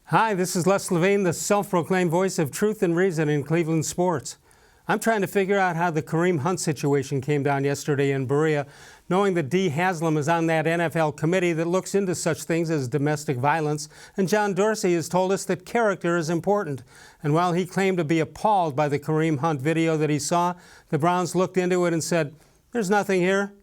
Hi, this is Les Levine, the self-proclaimed voice of truth and reason in Cleveland sports. I'm trying to figure out how the Kareem Hunt situation came down yesterday in Berea, knowing that Dee Haslam is on that NFL committee that looks into such things as domestic violence, and John Dorsey has told us that character is important. And while he claimed to be appalled by the Kareem Hunt video that he saw, the Browns looked into it and said, "There's nothing here.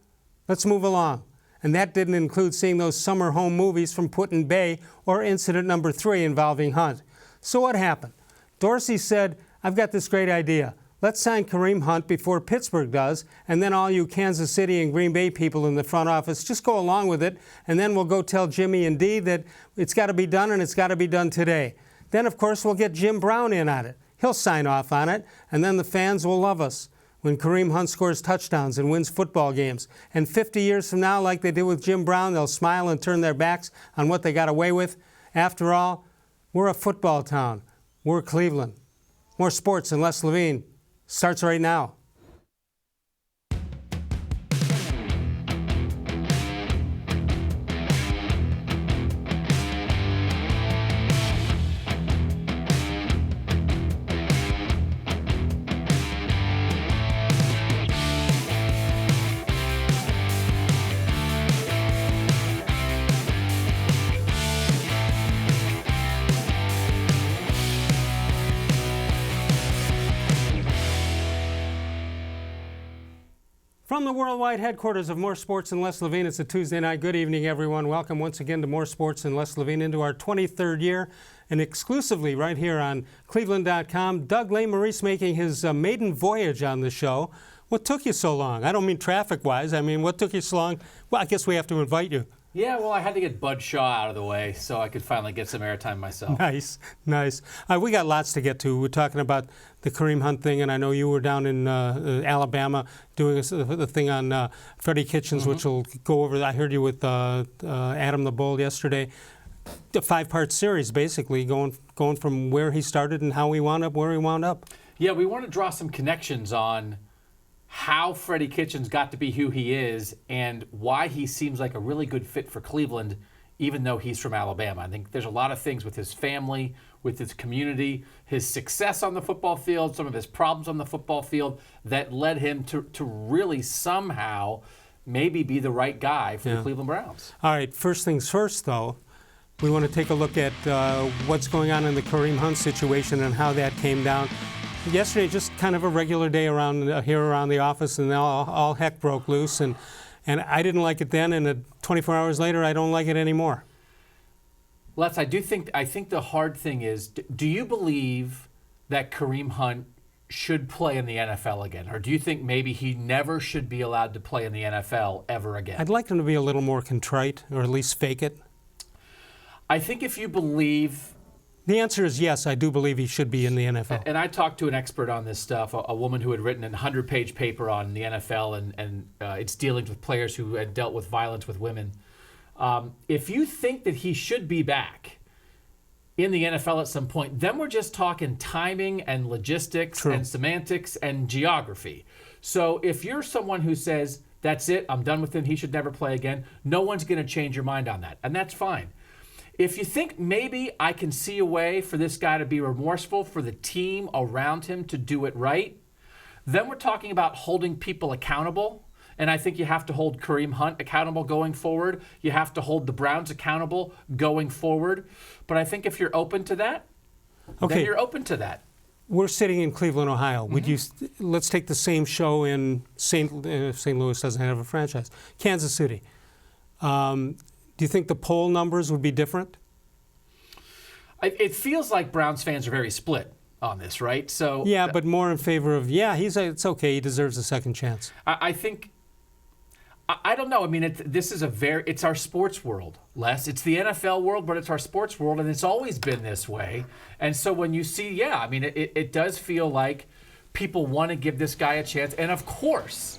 Let's move along." And that didn't include seeing those summer home movies from Put-in Bay or incident number 3 involving Hunt. So what happened? Dorsey said, "I've got this great idea. Let's sign Kareem Hunt before Pittsburgh does, and then all you Kansas City and Green Bay people in the front office just go along with it, and then we'll go tell Jimmy and Dee that it's got to be done and it's got to be done today. Then, of course, we'll get Jim Brown in on it. He'll sign off on it, and then the fans will love us when Kareem Hunt scores touchdowns and wins football games. And 50 years from now, like they did with Jim Brown, they'll smile and turn their backs on what they got away with. After all, we're a football town. We're Cleveland." More sports and Les Levine starts right now. From the worldwide headquarters of More Sports and Les Levine, it's a Tuesday night. Good evening, everyone. Welcome once again to More Sports and Les Levine into our 23rd year, and exclusively right here on cleveland.com. Doug Lesmerises making his maiden voyage on the show. What took you so long? I don't mean traffic-wise. I mean, what took you so long? Well, I guess we have to invite you. Yeah, well, I had to get Bud Shaw out of the way so I could finally get some airtime myself. Nice, nice. We got lots to get to. We're talking about the Kareem Hunt thing, and I know you were down in Alabama doing the thing on Freddie Kitchens, which will go over. I heard you with Adam the Bull yesterday. A 5-part series, basically, going from where he started and how he wound up where he wound up. Yeah, we want to draw some connections on how Freddie Kitchens got to be who he is and why he seems like a really good fit for Cleveland, even though he's from Alabama. I think there's a lot of things with his family, with his community, his success on the football field, some of his problems on the football field that led him to really somehow maybe be the right guy for the Cleveland Browns. All right, first things first, though. We want to take a look at what's going on in the Kareem Hunt situation and how that came down. Yesterday, just kind of a regular day around here around the office, and all heck broke loose. And I didn't like it then, and 24 hours later, I don't like it anymore. Les, I think the hard thing is, do you believe that Kareem Hunt should play in the NFL again? Or do you think maybe he never should be allowed to play in the NFL ever again? I'd like him to be a little more contrite, or at least fake it. I think if you believe... The answer is yes, I do believe he should be in the NFL. And I talked to an expert on this stuff, a woman who had written a 100-page paper on the NFL and its dealings with players who had dealt with violence with women. If you think that he should be back in the NFL at some point, then we're just talking timing and logistics and semantics and geography. So if you're someone who says, that's it, I'm done with him, he should never play again, no one's going to change your mind on that, and that's fine. If you think maybe I can see a way for this guy to be remorseful, for the team around him to do it right, then we're talking about holding people accountable. And I think you have to hold Kareem Hunt accountable going forward. You have to hold the Browns accountable going forward. But I think if you're open to that, then you're open to that. We're sitting in Cleveland, Ohio. Let's take the same show in St. Louis doesn't have a franchise. Kansas City. Do you think the poll numbers would be different? It feels like Browns fans are very split on this, right? So yeah, but more in favor of it's okay. He deserves a second chance. I think. I don't know. I mean, it's our sports world, Les. It's the NFL world, but it's our sports world, and it's always been this way. And so when you see, I mean, it does feel like people want to give this guy a chance, and of course,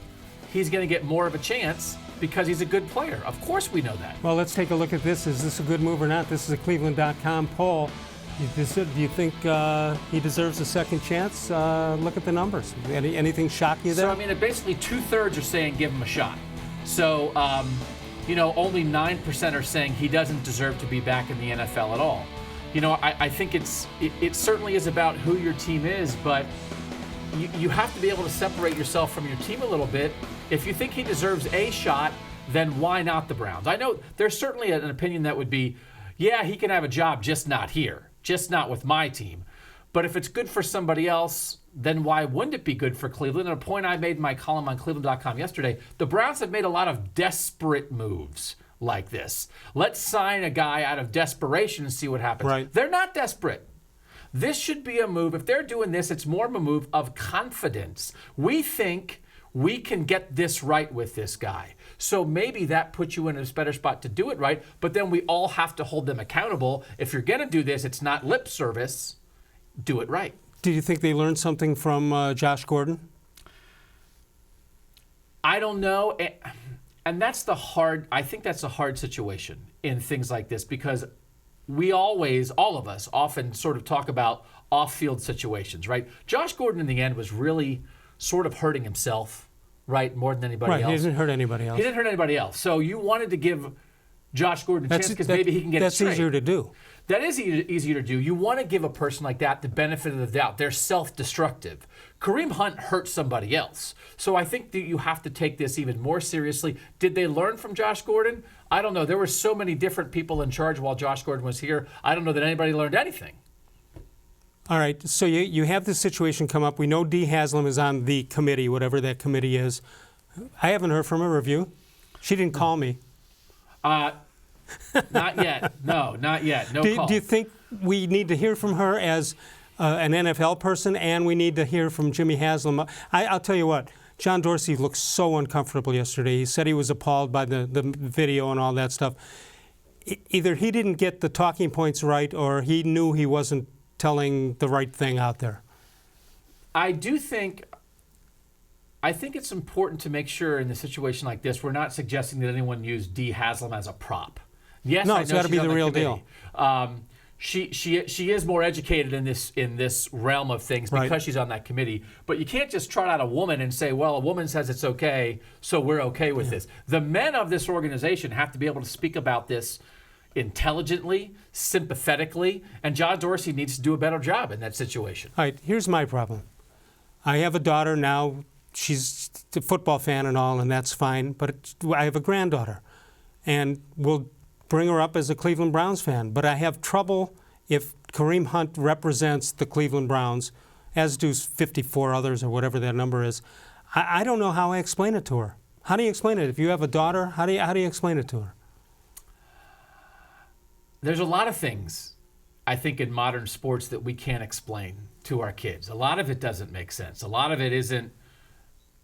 he's going to get more of a chance because he's a good player. Of course we know that. Well, let's take a look at this. Is this a good move or not? This is a cleveland.com poll. Do you think he deserves a second chance? Look at the numbers. Anything shock you there? So, I mean, basically 2/3 are saying give him a shot. So, only 9% are saying he doesn't deserve to be back in the NFL at all. I think it certainly is about who your team is, but you have to be able to separate yourself from your team a little bit. If you think he deserves a shot, then why not the Browns? I know there's certainly an opinion that would be, yeah, he can have a job, just not here, just not with my team. But if it's good for somebody else, then why wouldn't it be good for Cleveland? And a point I made in my column on cleveland.com yesterday, the Browns have made a lot of desperate moves like this. Let's sign a guy out of desperation and see what happens. Right. They're not desperate. This should be a move. If they're doing this, it's more of a move of confidence. We think we can get this right with this guy. So maybe that puts you in a better spot to do it right, but then we all have to hold them accountable. If you're going to do this, it's not lip service. Do it right. Do you think they learned something from Josh Gordon? I don't know. And I think that's a hard situation in things like this, because we always, all of us, often sort of talk about off-field situations, right? Josh Gordon in the end was really sort of hurting himself, right, more than anybody else. Right, he didn't hurt anybody else. He didn't hurt anybody else. So you wanted to give Josh Gordon a chance because maybe he can get it straight. That's easier to do. That is easier to do. You want to give a person like that the benefit of the doubt. They're self-destructive. Kareem Hunt hurt somebody else. So I think that you have to take this even more seriously. Did they learn from Josh Gordon? I don't know. There were so many different people in charge while Josh Gordon was here. I don't know that anybody learned anything. All right, so you have this situation come up. We know Dee Haslam is on the committee, whatever that committee is. I haven't heard from her. Have you? She didn't call me. Not yet. No, not yet. No call. Do you think we need to hear from her as an NFL person, and we need to hear from Jimmy Haslam? I'll tell you what, John Dorsey looked so uncomfortable yesterday. He said he was appalled by the video and all that stuff. Either he didn't get the talking points right, or he knew he wasn't telling the right thing out there. I think it's important to make sure in a situation like this, we're not suggesting that anyone use Dee Haslam as a prop. Yes, no, I know it's got to be the real deal. She is more educated in this realm of things because Right. she's on that committee. But you can't just trot out a woman and say, well, a woman says it's okay, so we're okay with this. The men of this organization have to be able to speak about this intelligently, sympathetically, and John Dorsey needs to do a better job in that situation. All right, here's my problem. I have a daughter now. She's a football fan and all, and that's fine. But I have a granddaughter, and we'll bring her up as a Cleveland Browns fan. But I have trouble if Kareem Hunt represents the Cleveland Browns, as do 54 others or whatever that number is. I don't know how I explain it to her. How do you explain it? If you have a daughter, how do you explain it to her? There's a lot of things, I think, in modern sports that we can't explain to our kids. A lot of it doesn't make sense. A lot of it isn't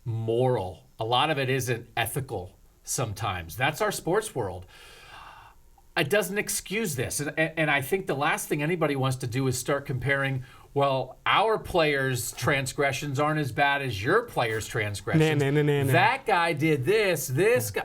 moral. A lot of it isn't ethical sometimes. That's our sports world. It doesn't excuse this. And I think the last thing anybody wants to do is start comparing, well, our players' transgressions aren't as bad as your players' transgressions. No. That guy did this guy.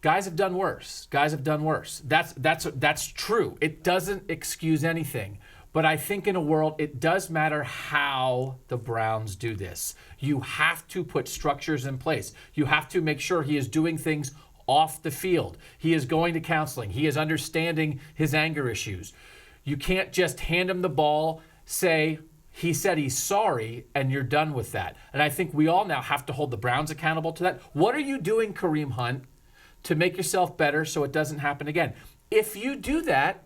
Guys have done worse. Guys have done worse. That's true. It doesn't excuse anything. But I think in a world, it does matter how the Browns do this. You have to put structures in place. You have to make sure he is doing things off the field. He is going to counseling. He is understanding his anger issues. You can't just hand him the ball, say, he said he's sorry, and you're done with that. And I think we all now have to hold the Browns accountable to that. What are you doing, Kareem Hunt, to make yourself better so it doesn't happen again? If you do that,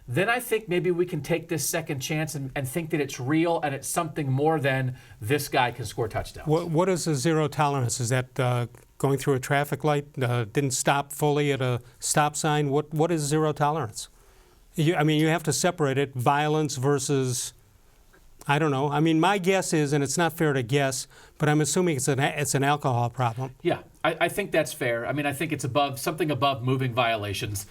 then I think maybe we can take this second chance and think that it's real and it's something more than this guy can score touchdowns. What is a zero tolerance? Is that going through a traffic light, didn't stop fully at a stop sign? What is zero tolerance? You have to separate it, violence versus, I don't know. I mean, my guess is, and it's not fair to guess, but I'm assuming it's an alcohol problem. Yeah, I think that's fair. I mean, I think it's something above moving violations.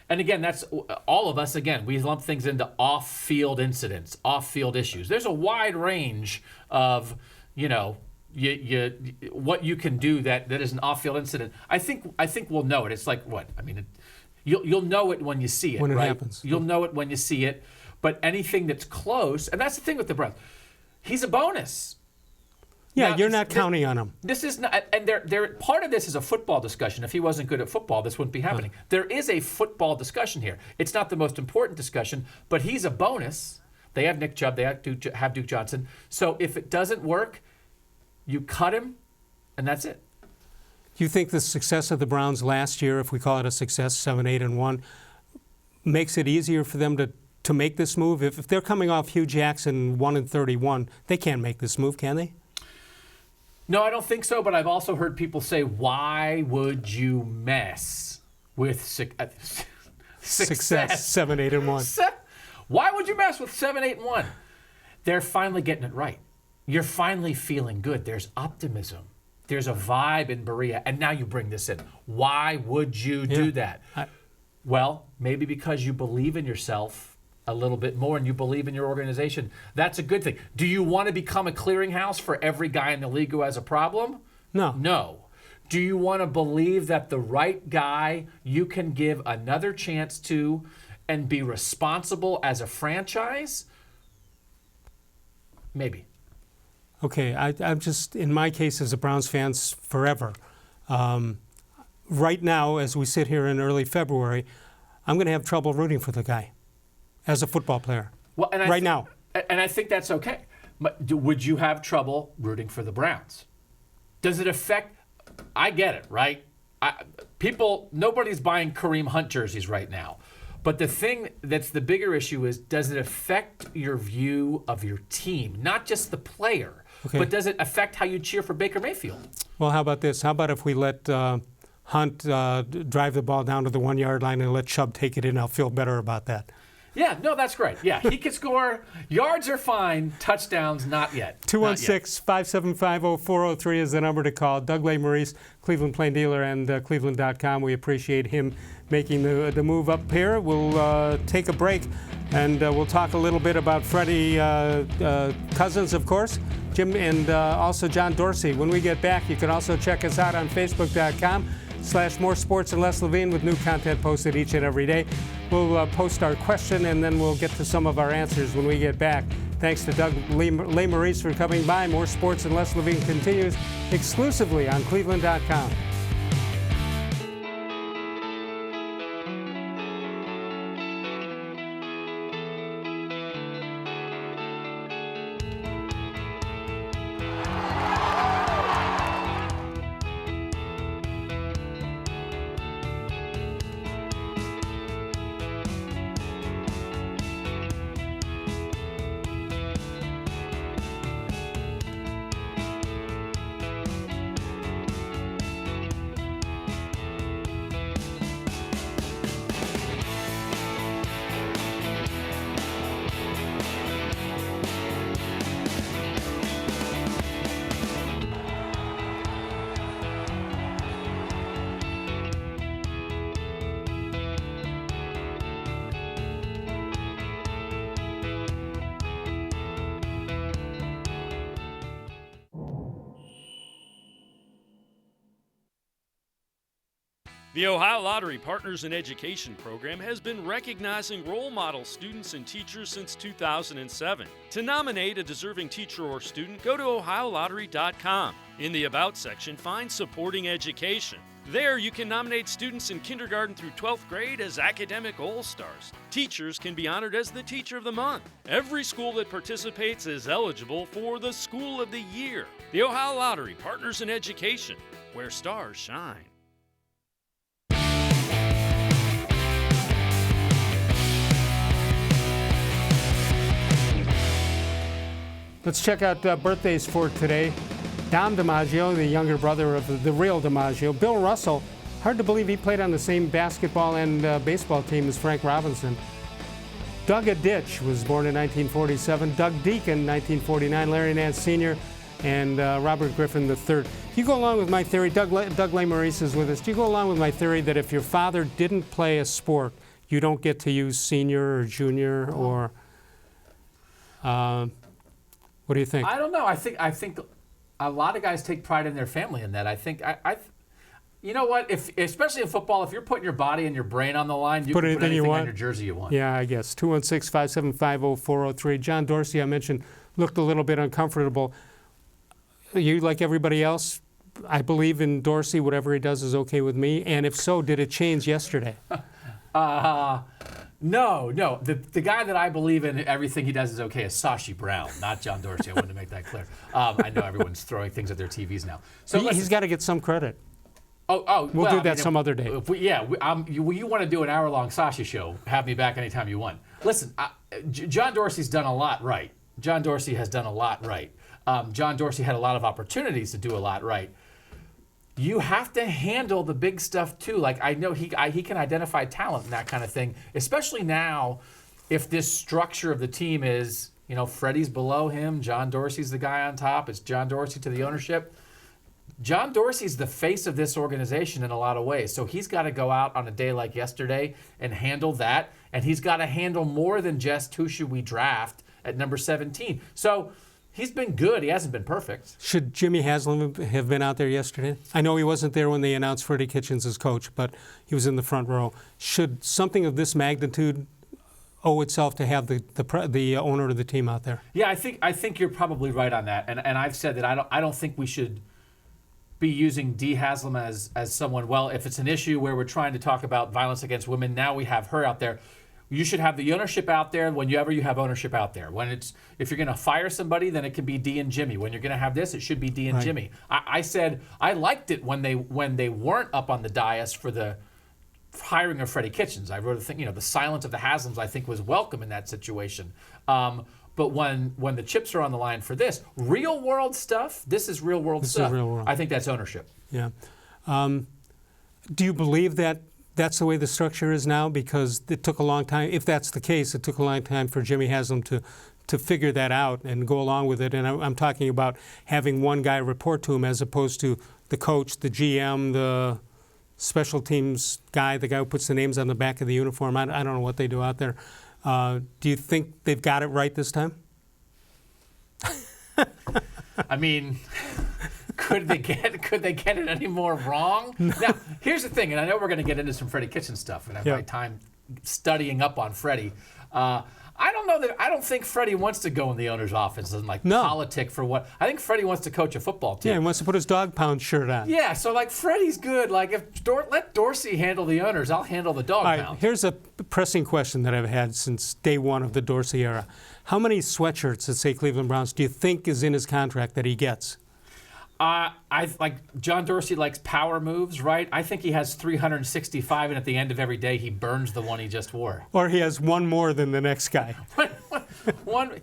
And again, that's all of us, again, we lump things into off-field incidents, off-field issues. There's a wide range of, what you can do that is an off-field incident. I think we'll know it. It's like what? I mean, you'll know it when you see it, when it right? happens. You'll know it when you see it. But anything that's close, and that's the thing with the Browns, he's a bonus. Yeah, Now, you're not counting on him. This is not, and they're part of this is a football discussion. If he wasn't good at football, this wouldn't be happening. There is a football discussion here. It's not the most important discussion, but he's a bonus. They have Nick Chubb. They have Duke Johnson. So if it doesn't work, you cut him, and that's it. You think the success of the Browns last year, if we call it a success, 7-8-1, makes it easier for them to make this move? If they're coming off Hugh Jackson 1-31, they can't make this move, can they? No, I don't think so, but I've also heard people say, why would you mess with success? 7-8-1. Why would you mess with 7-8-1? They're finally getting it right. You're finally feeling good. There's optimism. There's a vibe in Berea, and now you bring this in. Why would you do that? Well, maybe because you believe in yourself a little bit more and you believe in your organization. That's a good thing. Do you want to become a clearinghouse for every guy in the league who has a problem? No. No. Do you want to believe that the right guy you can give another chance to and be responsible as a franchise? Maybe. Okay, I'm just, in my case as a Browns fan forever, right now as we sit here in early February, I'm going to have trouble rooting for the guy as a football player. Well, and right now. And I think that's okay. But would you have trouble rooting for the Browns? Does it affect? I get it, right? Nobody's buying Kareem Hunt jerseys right now. But the thing that's the bigger issue is, does it affect your view of your team? Not just the player, but does it affect how you cheer for Baker Mayfield? Well, how about this? How about if we let Hunt drive the ball down to the 1 yard line and let Chubb take it in? I'll feel better about that. Yeah, no, that's great. Yeah, he can score. Yards are fine. Touchdowns, not yet. 216-575-0403 is the number to call. Doug Lesmerises, Cleveland Plain Dealer, and cleveland.com. We appreciate him making the move up here. We'll take a break, and we'll talk a little bit about Freddie Cousins, of course, Jim, and also John Dorsey. When we get back, you can also check us out on facebook.com/More Sports and Less Levine, with new content posted each and every day. We'll post our question, and then we'll get to some of our answers when we get back. Thanks to Doug Lesmerises for coming by. More Sports and Less Levine continues exclusively on cleveland.com. The Ohio Lottery Partners in Education program has been recognizing role model students and teachers since 2007. To nominate a deserving teacher or student, go to OhioLottery.com. In the About section, find Supporting Education. There, you can nominate students in kindergarten through 12th grade as academic all-stars. Teachers can be honored as the Teacher of the Month. Every school that participates is eligible for the School of the Year. The Ohio Lottery Partners in Education, where stars shine. Let's check out birthdays for today. Dom DiMaggio, the younger brother of the real DiMaggio. Bill Russell, hard to believe he played on the same basketball and baseball team as Frank Robinson. Doug Ditch was born in 1947. Doug Deacon, 1949. Larry Nance Sr. and Robert Griffin III. Do you go along with my theory? Doug Lesmerises is with us. Do you go along with my theory that if your father didn't play a sport, you don't get to use senior or junior or... what do you think? I don't know. I think a lot of guys take pride in their family in that. I think you know what? Especially in football, if you're putting your body and your brain on the line, you can put anything on your jersey you want. Yeah, I guess. 216-575-0403. John Dorsey, I mentioned, looked a little bit uncomfortable. you, like everybody else, I believe in Dorsey. Whatever he does is okay with me. And if so, did it change yesterday? No. The guy that I believe in everything he does is okay is Sashi Brown, not John Dorsey. I wanted to make that clear. I know everyone's throwing things at their TVs now. So He's got to get some credit. We'll do that some other day. You want to do an hour-long Sashi show, have me back anytime you want. Listen, John Dorsey's done a lot right. John Dorsey has done a lot right. John Dorsey had a lot of opportunities to do a lot right. You have to handle the big stuff too. Like, I know he can identify talent and that kind of thing, especially now if this structure of the team is, Freddie's below him, John Dorsey's the guy on top, it's John Dorsey to the ownership. John Dorsey's the face of this organization in a lot of ways. So he's got to go out on a day like yesterday and handle that. And he's got to handle more than just who should we draft at number 17. So he's been good. He hasn't been perfect. Should Jimmy Haslam have been out there yesterday? I know he wasn't there when they announced Freddie Kitchens as coach, but he was in the front row. Should something of this magnitude owe itself to have the owner of the team out there? Yeah, I think you're probably right on that. And I've said that I don't think we should be using D. Haslam as someone, well, if it's an issue where we're trying to talk about violence against women, now we have her out there. You should have the ownership out there whenever you have ownership out there. If you're going to fire somebody, then it can be D and Jimmy. When you're going to have this, it should be D and Jimmy. I said I liked it when they weren't up on the dais for the hiring of Freddie Kitchens. I wrote a thing, the silence of the Haslams I think was welcome in that situation. But when the chips are on the line for this real world stuff, this is real world stuff. Real world. I think that's ownership. Yeah. Do you believe that that's the way the structure is now? Because it took a long time. If that's the case, it took a long time for Jimmy Haslam to figure that out and go along with it. And I'm talking about having one guy report to him as opposed to the coach, the GM, the special teams guy, the guy who puts the names on the back of the uniform. I don't know what they do out there. Do you think they've got it right this time? I mean, could they get it any more wrong? Now, here's the thing, and I know we're going to get into some Freddie Kitchens stuff, and I have my time studying up on Freddie. I don't think Freddie wants to go in the owner's office and politic for what. I think Freddie wants to coach a football team. Yeah, he wants to put his dog pound shirt on. Yeah, so Freddie's good. Let Dorsey handle the owners, I'll handle the dog pound. Here's a pressing question that I've had since day one of the Dorsey era. How many sweatshirts that say Cleveland Browns do you think is in his contract that he gets? John Dorsey likes power moves, right? I think he has 365, and at the end of every day, he burns the one he just wore. Or he has one more than the next guy. One.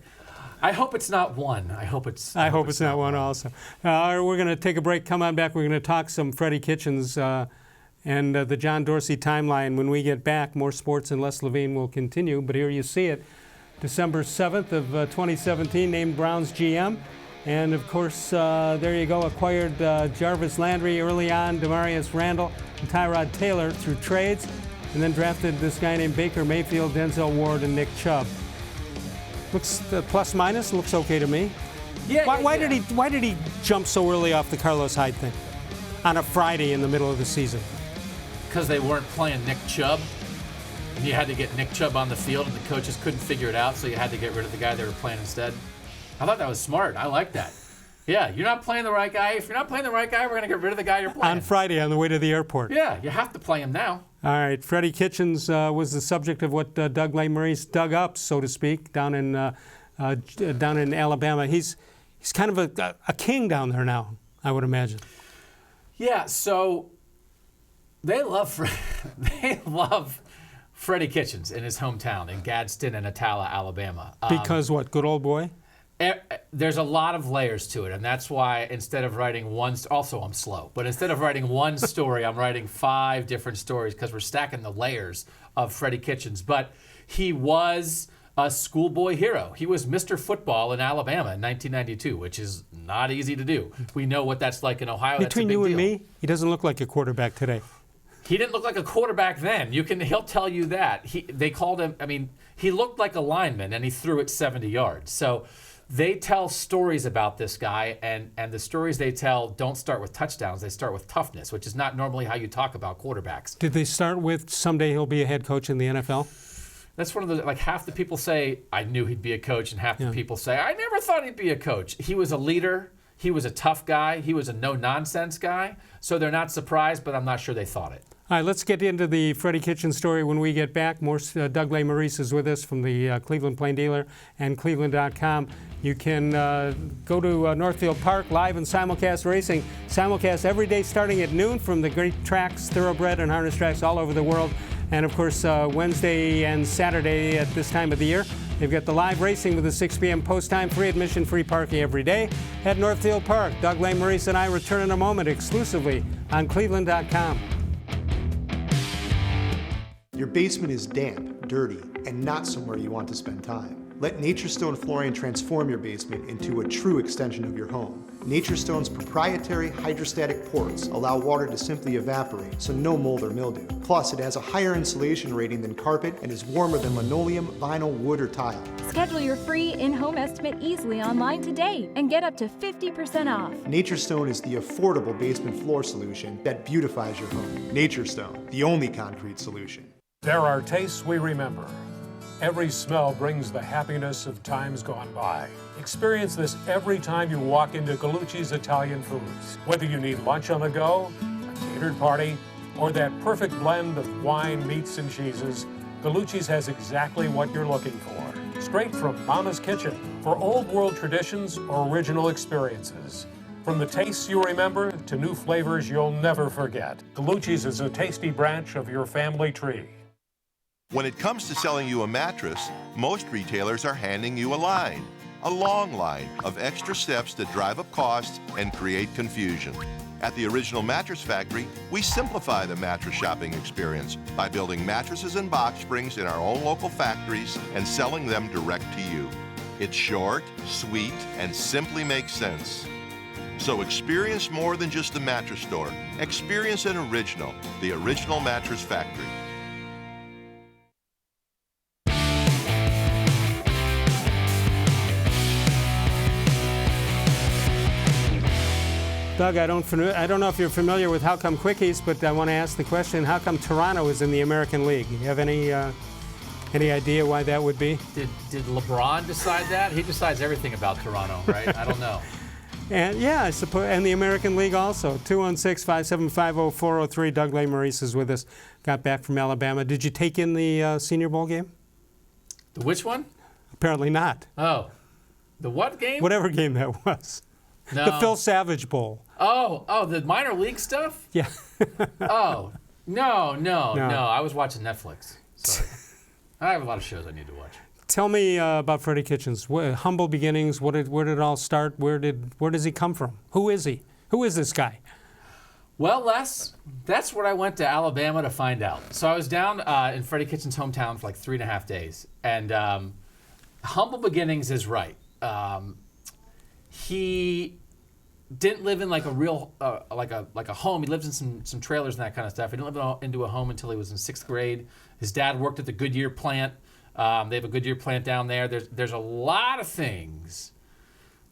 I hope it's not one. I hope it's not one also. We're going to take a break. Come on back. We're going to talk some Freddie Kitchens and the John Dorsey timeline. When we get back, more sports and less Levine will continue. But here you see it. December 7th of 2017, named Browns GM. And, of course, there you go, acquired Jarvis Landry early on, Demarius Randall, and Tyrod Taylor through trades, and then drafted this guy named Baker Mayfield, Denzel Ward, and Nick Chubb. Looks plus minus, looks okay to me. Yeah. Why did he jump so early off the Carlos Hyde thing on a Friday in the middle of the season? Because they weren't playing Nick Chubb. And you had to get Nick Chubb on the field, and the coaches couldn't figure it out, so you had to get rid of the guy they were playing instead. I thought that was smart. I like that. Yeah, you're not playing the right guy. If you're not playing the right guy, we're going to get rid of the guy you're playing. On Friday on the way to the airport. Yeah, you have to play him now. All right, Freddie Kitchens was the subject of what Doug Lesmerises dug up, so to speak, down in Alabama. He's kind of a king down there now, I would imagine. Yeah, so they love Freddie Kitchens in his hometown in Gadsden and Atala, Alabama. Because what, good old boy? There's a lot of layers to it, and that's why instead of writing one, also I'm slow, but instead of writing one story, I'm writing 5 different stories because we're stacking the layers of Freddie Kitchens. But he was a schoolboy hero. He was Mr. Football in Alabama in 1992, which is not easy to do. We know what that's like in Ohio. Between you and me, he doesn't look like a quarterback today. He didn't look like a quarterback then. He'll tell you that. They called him, he looked like a lineman, and he threw it 70 yards. So they tell stories about this guy, and the stories they tell don't start with touchdowns. They start with toughness, which is not normally how you talk about quarterbacks. Did they start with someday he'll be a head coach in the NFL? That's one of the, half the people say, I knew he'd be a coach, and half the people say, I never thought he'd be a coach. He was a leader. He was a tough guy. He was a no-nonsense guy. So they're not surprised, but I'm not sure they thought it. All right, let's get into the Freddie Kitchens story when we get back. More Doug Lesmerises is with us from the Cleveland Plain Dealer and cleveland.com. You can go to Northfield Park live and simulcast racing. Simulcast every day starting at noon from the great tracks, thoroughbred and harness tracks all over the world. And of course, Wednesday and Saturday at this time of the year, they've got the live racing with the 6 p.m. post time, free admission, free parking every day at Northfield Park. Doug Lesmerises and I return in a moment exclusively on cleveland.com. Your basement is damp, dirty, and not somewhere you want to spend time. Let Naturestone Flooring transform your basement into a true extension of your home. Naturestone's proprietary hydrostatic ports allow water to simply evaporate, so no mold or mildew. Plus, it has a higher insulation rating than carpet and is warmer than linoleum, vinyl, wood, or tile. Schedule your free in-home estimate easily online today and get up to 50% off. Naturestone is the affordable basement floor solution that beautifies your home. Naturestone, the only concrete solution. There are tastes we remember. Every smell brings the happiness of times gone by. Experience this every time you walk into Gallucci's Italian Foods. Whether you need lunch on the go, a catered party, or that perfect blend of wine, meats, and cheeses, Gallucci's has exactly what you're looking for. Straight from Mama's kitchen for old world traditions or original experiences. From the tastes you remember to new flavors you'll never forget. Gallucci's is a tasty branch of your family tree. When it comes to selling you a mattress, most retailers are handing you a long line of extra steps that drive up costs and create confusion. At the Original Mattress Factory, we simplify the mattress shopping experience by building mattresses and box springs in our own local factories and selling them direct to you. It's short, sweet, and simply makes sense. So experience more than just the mattress store. Experience an original, the Original Mattress Factory. Doug, I don't know if you're familiar with How Come Quickies, but I want to ask the question, how come Toronto is in the American League? You have any idea why that would be? Did LeBron decide that? He decides everything about Toronto, right? I don't know. And yeah, I suppose, and the American League also. 216-575-0403. Doug Lesmerises is with us. Got back from Alabama. Did you take in the Senior Bowl game? The which one? Apparently not. Oh, the what game? Whatever game that was. No. The Phil Savage Bowl. Oh, the minor league stuff? Yeah. Oh, no. I was watching Netflix. Sorry. I have a lot of shows I need to watch. Tell me about Freddie Kitchens. Humble beginnings. Where did it all start? Where does he come from? Who is he? Who is this guy? Well, Les, that's where I went to Alabama to find out. So I was down in Freddie Kitchens' hometown for like 3.5 days, and humble beginnings is right. He didn't live in like a real like a home. He lived in some trailers and that kind of stuff. He didn't live into a home until he was in 6th grade. His dad worked at the Goodyear plant. They have a Goodyear plant down there. There's a lot of things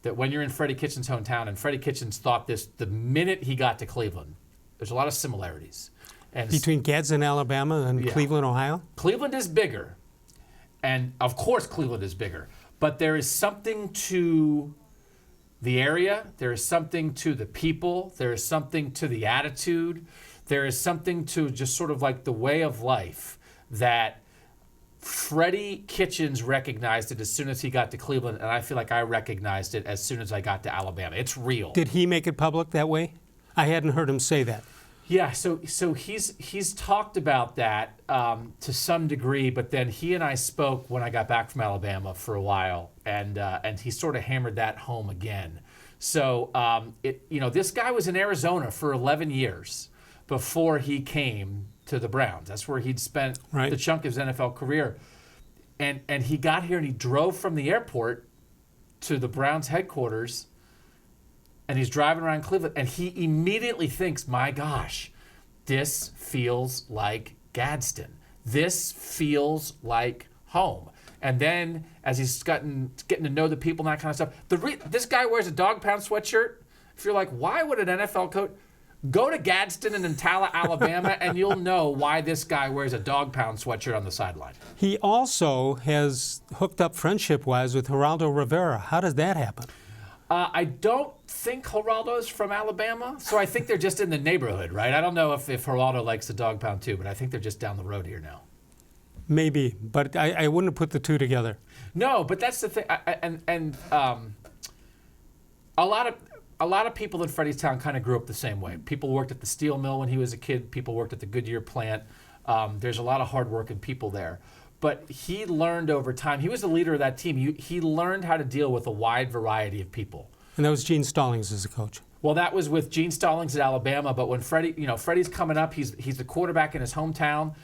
that when you're in Freddie Kitchens' hometown, and Freddie Kitchens thought this the minute he got to Cleveland. There's a lot of similarities. And between Gadsden, Alabama, and Cleveland, Ohio? Cleveland is bigger, and of course Cleveland is bigger. But there is something to the area, there is something to the people, there is something to the attitude, there is something to just sort of like the way of life that Freddie Kitchens recognized it as soon as he got to Cleveland, and I feel like I recognized it as soon as I got to Alabama. It's real. Did he make it public that way? I hadn't heard him say that. Yeah, so he's talked about that to some degree, but then he and I spoke when I got back from Alabama for a while, and he sort of hammered that home again. So this guy was in Arizona for 11 years before he came to the Browns. That's where he'd spent the chunk of his NFL career, and he got here and he drove from the airport to the Browns headquarters. And he's driving around Cleveland, and he immediately thinks, my gosh, this feels like Gadsden. This feels like home. And then as he's getting to know the people and that kind of stuff, this guy wears a dog pound sweatshirt. If you're like, why would an NFL coach go to Gadsden and Intala, Alabama, and you'll know why this guy wears a dog pound sweatshirt on the sideline. He also has hooked up friendship-wise with Geraldo Rivera. How does that happen? I don't think Geraldo's from Alabama, so I think they're just in the neighborhood, right? I don't know if Geraldo likes the dog pound too, but I think they're just down the road here now. Maybe, but I wouldn't have put the two together. No, but that's the thing. A lot of people in Freddystown kind of grew up the same way. People worked at the steel mill when he was a kid. People worked at the Goodyear plant. There's a lot of hardworking people there. But he learned over time. He was the leader of that team. He learned how to deal with a wide variety of people. And that was Gene Stallings as a coach. Well, that was with Gene Stallings at Alabama. But when Freddie's coming up, he's the quarterback in his hometown.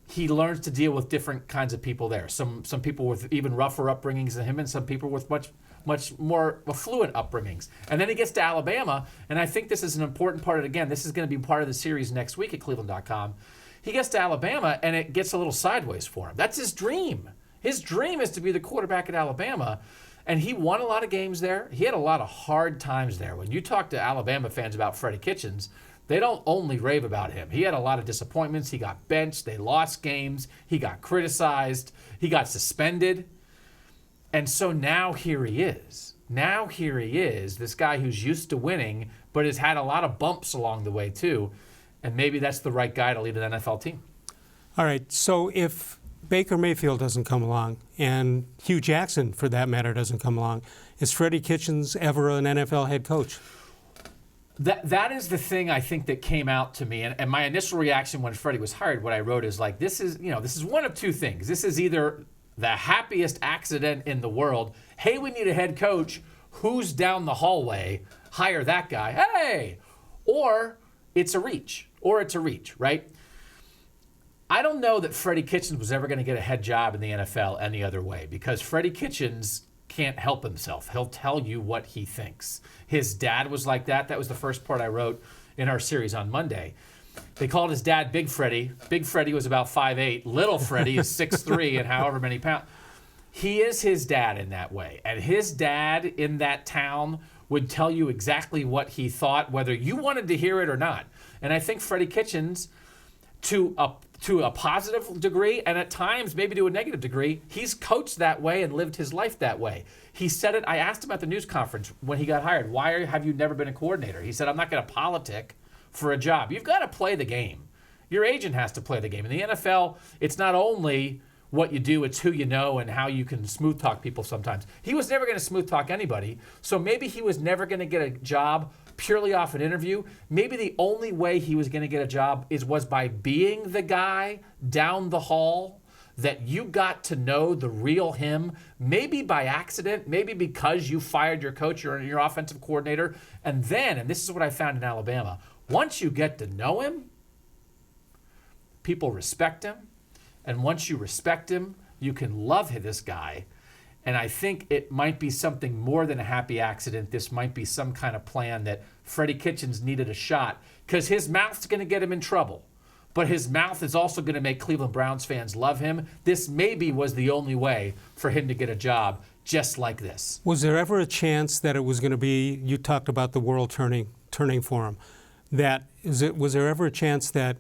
He learns to deal with different kinds of people there. Some people with even rougher upbringings than him, and some people with much more affluent upbringings. And then he gets to Alabama, and I think this is an important part of it. Again, this is going to be part of the series next week at cleveland.com. He gets to Alabama, and it gets a little sideways for him. That's his dream. His dream is to be the quarterback at Alabama, and he won a lot of games there. He had a lot of hard times there. When you talk to Alabama fans about Freddie Kitchens, they don't only rave about him. He had a lot of disappointments. He got benched. They lost games. He got criticized. He got suspended. And so now here he is. Now here he is, this guy who's used to winning, but has had a lot of bumps along the way too. And maybe that's the right guy to lead an NFL team. All right, so if Baker Mayfield doesn't come along, and Hugh Jackson, for that matter, doesn't come along, is Freddie Kitchens ever an NFL head coach? That is the thing I think that came out to me. And my initial reaction when Freddie was hired, what I wrote is like, this is one of two things. This is either the happiest accident in the world. Hey, we need a head coach. Who's down the hallway? Hire that guy. Hey! Or it's a reach. Right? I don't know that Freddie Kitchens was ever going to get a head job in the NFL any other way, because Freddie Kitchens can't help himself. He'll tell you what he thinks. His dad was like that. That was the first part I wrote in our series on Monday. They called his dad Big Freddie. Big Freddie was about 5'8". Little Freddie is 6'3" and however many pounds. He is his dad in that way. And his dad in that town would tell you exactly what he thought, whether you wanted to hear it or not. And I think Freddie Kitchens, to a positive degree, and at times maybe to a negative degree, he's coached that way and lived his life that way. He said it. I asked him at the news conference when he got hired, why have you never been a coordinator? He said, I'm not going to politic for a job. You've got to play the game. Your agent has to play the game. In the NFL, it's not only what you do, it's who you know and how you can smooth talk people sometimes. He was never going to smooth talk anybody, so maybe he was never going to get a job purely off an interview. Maybe the only way he was going to get a job was by being the guy down the hall that you got to know the real him, maybe by accident, maybe because you fired your coach or your offensive coordinator. And then, and this is what I found in Alabama, once you get to know him, people respect him. And once you respect him, you can love this guy. And I think it might be something more than a happy accident. This might be some kind of plan that Freddie Kitchens needed a shot, because his mouth's going to get him in trouble. But his mouth is also going to make Cleveland Browns fans love him. This maybe was the only way for him to get a job just like this. Was there ever a chance that it was going to be, you talked about the world turning for him, was there ever a chance that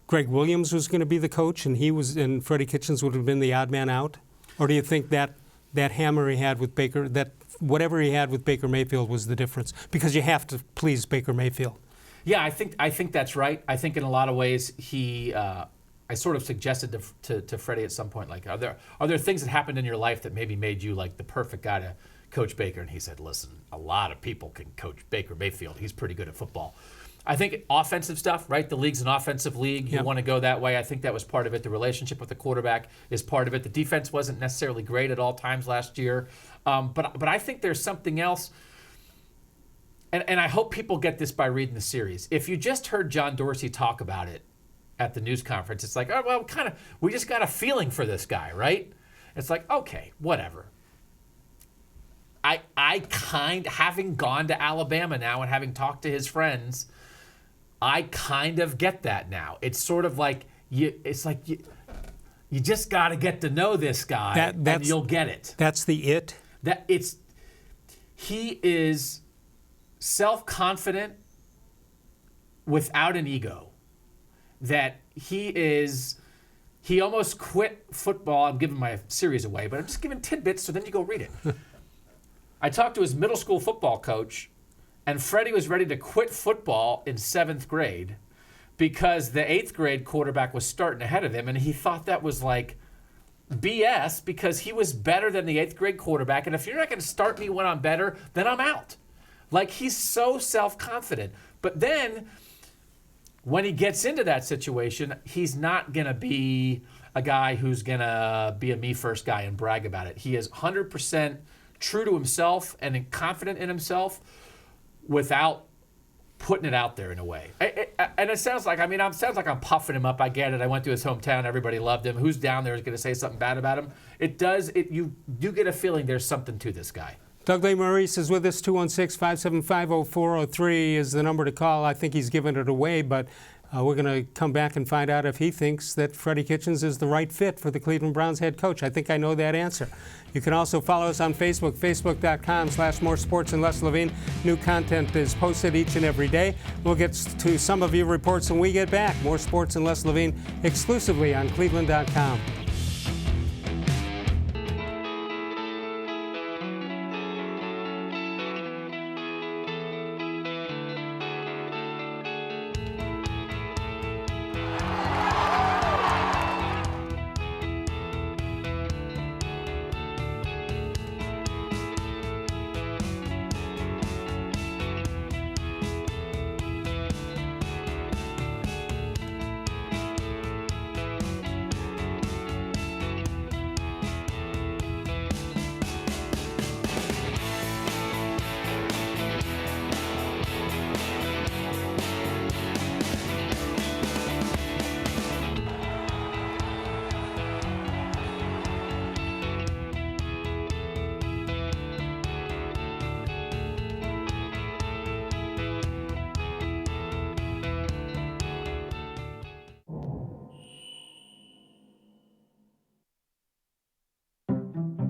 Greg Williams was going to be the coach and Freddie Kitchens would have been the odd man out? Or do you think that hammer he had with Baker, that whatever he had with Baker Mayfield was the difference? Because you have to please Baker Mayfield. Yeah, I think that's right. I think in a lot of ways I sort of suggested to Freddie at some point, like, are there things that happened in your life that maybe made you like the perfect guy to coach Baker? And he said, listen, a lot of people can coach Baker Mayfield. He's pretty good at football. I think offensive stuff, right? The league's an offensive league. You want to go that way. I think that was part of it. The relationship with the quarterback is part of it. The defense wasn't necessarily great at all times last year. But I think there's something else. And I hope people get this by reading the series. If you just heard John Dorsey talk about it at the news conference, it's like, oh, well, we just got a feeling for this guy, right? It's like, okay, whatever. Having gone to Alabama now and having talked to his friends, I kind of get that now. It's sort of like you just got to get to know this guy, and you'll get it. That's the it. He is self-confident without an ego. That he almost quit football. I'm giving my series away, but I'm just giving tidbits, so then you go read it. I talked to his middle school football coach, and Freddie was ready to quit football in 7th grade because the 8th grade quarterback was starting ahead of him, and he thought that was like BS because he was better than the 8th grade quarterback, and if you're not going to start me when I'm better, then I'm out. Like, he's so self-confident. But then when he gets into that situation, he's not going to be a guy who's going to be a me-first guy and brag about it. He is 100% true to himself and confident in himself without putting it out there in a way. And it sounds like, sounds like I'm puffing him up. I get it. I went to his hometown. Everybody loved him. Who's down there is going to say something bad about him? You do get a feeling there's something to this guy. Doug Lesmerises is with us. 216-575-0403 is the number to call. I think he's given it away, but we're going to come back and find out if he thinks that Freddie Kitchens is the right fit for the Cleveland Browns head coach. I think I know that answer. You can also follow us on Facebook, facebook.com/More Sports and Less Levine. New content is posted each and every day. We'll get to some of your reports when we get back. More Sports and Less Levine exclusively on cleveland.com.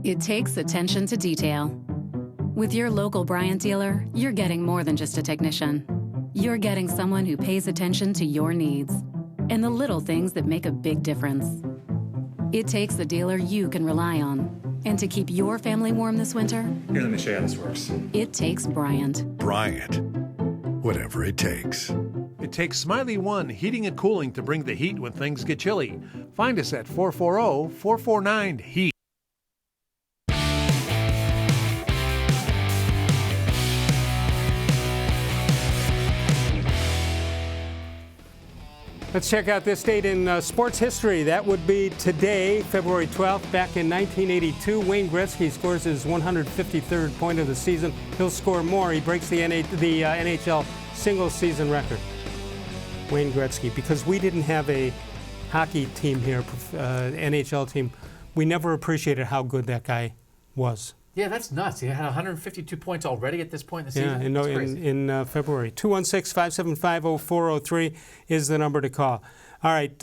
It takes attention to detail. With your local Bryant dealer, you're getting more than just a technician. You're getting someone who pays attention to your needs and the little things that make a big difference. It takes a dealer you can rely on. And to keep your family warm this winter, here, let me show you how this works. It takes Bryant. Bryant. Whatever it takes. It takes Smiley One Heating and Cooling to bring the heat when things get chilly. Find us at 440-449-HEAT. Let's check out this date in sports history. That would be today, February 12th. Back in 1982, Wayne Gretzky scores his 153rd point of the season. He'll score more. He breaks the NHL single-season record. Wayne Gretzky, because we didn't have a hockey team here, NHL team. We never appreciated how good that guy was. Yeah, that's nuts. He had 152 points already at this point in the season. Yeah, in February. 216-575-0403 is the number to call. All right.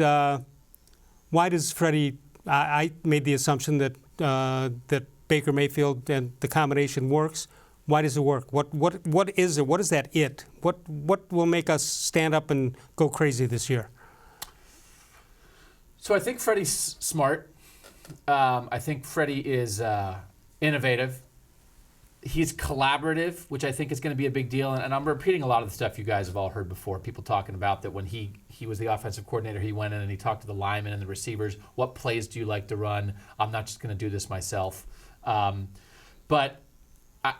Why does Freddie? I made the assumption that that Baker Mayfield and the combination works. Why does it work? What is it? What is that it? What will make us stand up and go crazy this year? So I think Freddie's smart. I think Freddie is innovative. He's collaborative, which I think is going to be a big deal. And I'm repeating a lot of the stuff you guys have all heard before. People talking about that when he was the offensive coordinator, he went in and he talked to the linemen and the receivers. What plays do you like to run? I'm not just going to do this myself. But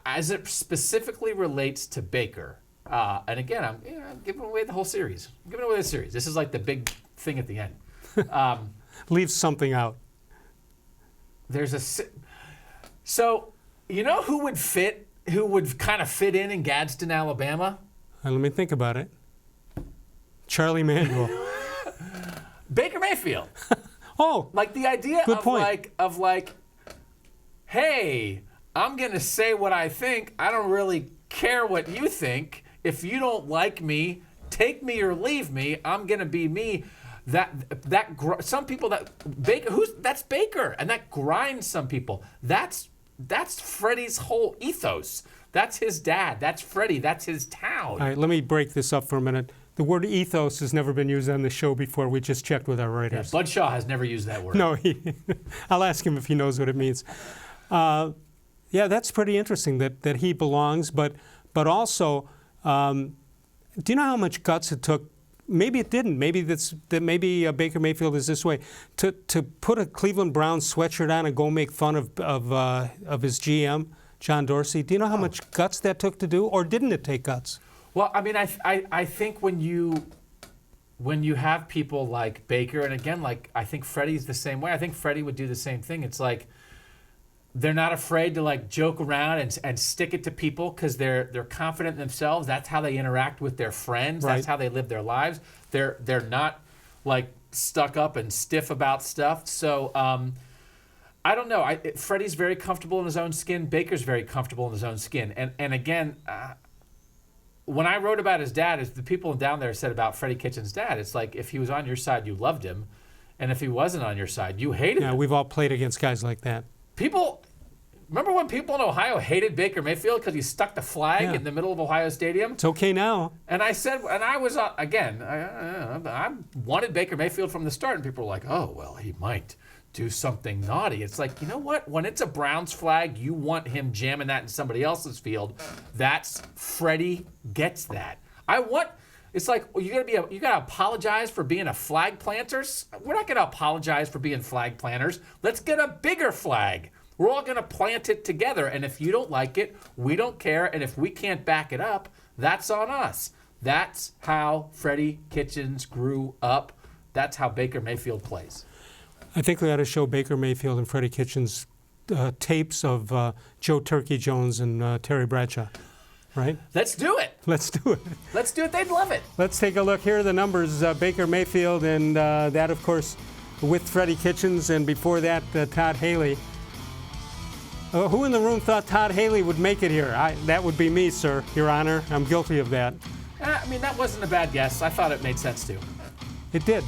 as it specifically relates to Baker, and again, I'm giving away the whole series. I'm giving away the series. This is like the big thing at the end. Leave something out. So, you know who would kind of fit in Gadsden, Alabama? Let me think about it. Charlie Manuel. Baker Mayfield. Oh, like the idea of like, hey, I'm going to say what I think. I don't really care what you think. If you don't like me, take me or leave me. I'm going to be me. Some people that's Baker, and that grinds some people. That's Freddie's whole ethos. That's his dad. That's Freddie. That's his town. All right, let me break this up for a minute. The word ethos has never been used on the show before. We just checked with our writers. Yeah, Bud Shaw has never used that word. No, I'll ask him if he knows what it means. Yeah, that's pretty interesting that he belongs, but also, do you know how much guts it took? Maybe it didn't. Maybe maybe Baker Mayfield is this way to put a Cleveland Browns sweatshirt on and go make fun of his GM, John Dorsey. Do you know how much guts that took to do, or didn't it take guts? Well, I mean, I think when you have people like Baker, and again, like I think Freddie's the same way. I think Freddie would do the same thing. It's like they're not afraid to like joke around and stick it to people because they're confident in themselves. That's how they interact with their friends. Right. That's how they live their lives. They're not like stuck up and stiff about stuff. So I don't know. Freddie's very comfortable in his own skin. Baker's very comfortable in his own skin. And again, when I wrote about his dad, as the people down there said about Freddie Kitchens' dad, it's like if he was on your side, you loved him, and if he wasn't on your side, you hated him. Yeah, we've all played against guys like that. Remember when people in Ohio hated Baker Mayfield because he stuck the flag in the middle of Ohio Stadium? It's okay now. And I said, and I was, again, I wanted Baker Mayfield from the start, and people were like, oh, well, he might do something naughty. It's like, you know what? When it's a Browns flag, you want him jamming that in somebody else's field. Freddie gets that. It's like, well, you gotta apologize for being a flag planters. We're not gonna apologize for being flag planters. Let's get a bigger flag. We're all gonna plant it together. And if you don't like it, we don't care. And if we can't back it up, that's on us. That's how Freddie Kitchens grew up. That's how Baker Mayfield plays. I think we ought to show Baker Mayfield and Freddie Kitchens tapes of Joe Turkey Jones and Terry Bradshaw. Right? Let's do it. Let's do it. Let's do it. They'd love it. Let's take a look. Here are the numbers. Baker Mayfield and that, of course, with Freddie Kitchens, and before that, Todd Haley. Who in the room thought Todd Haley would make it here? That would be me, sir, Your Honor. I'm guilty of that. I mean, that wasn't a bad guess. I thought it made sense, too. It did.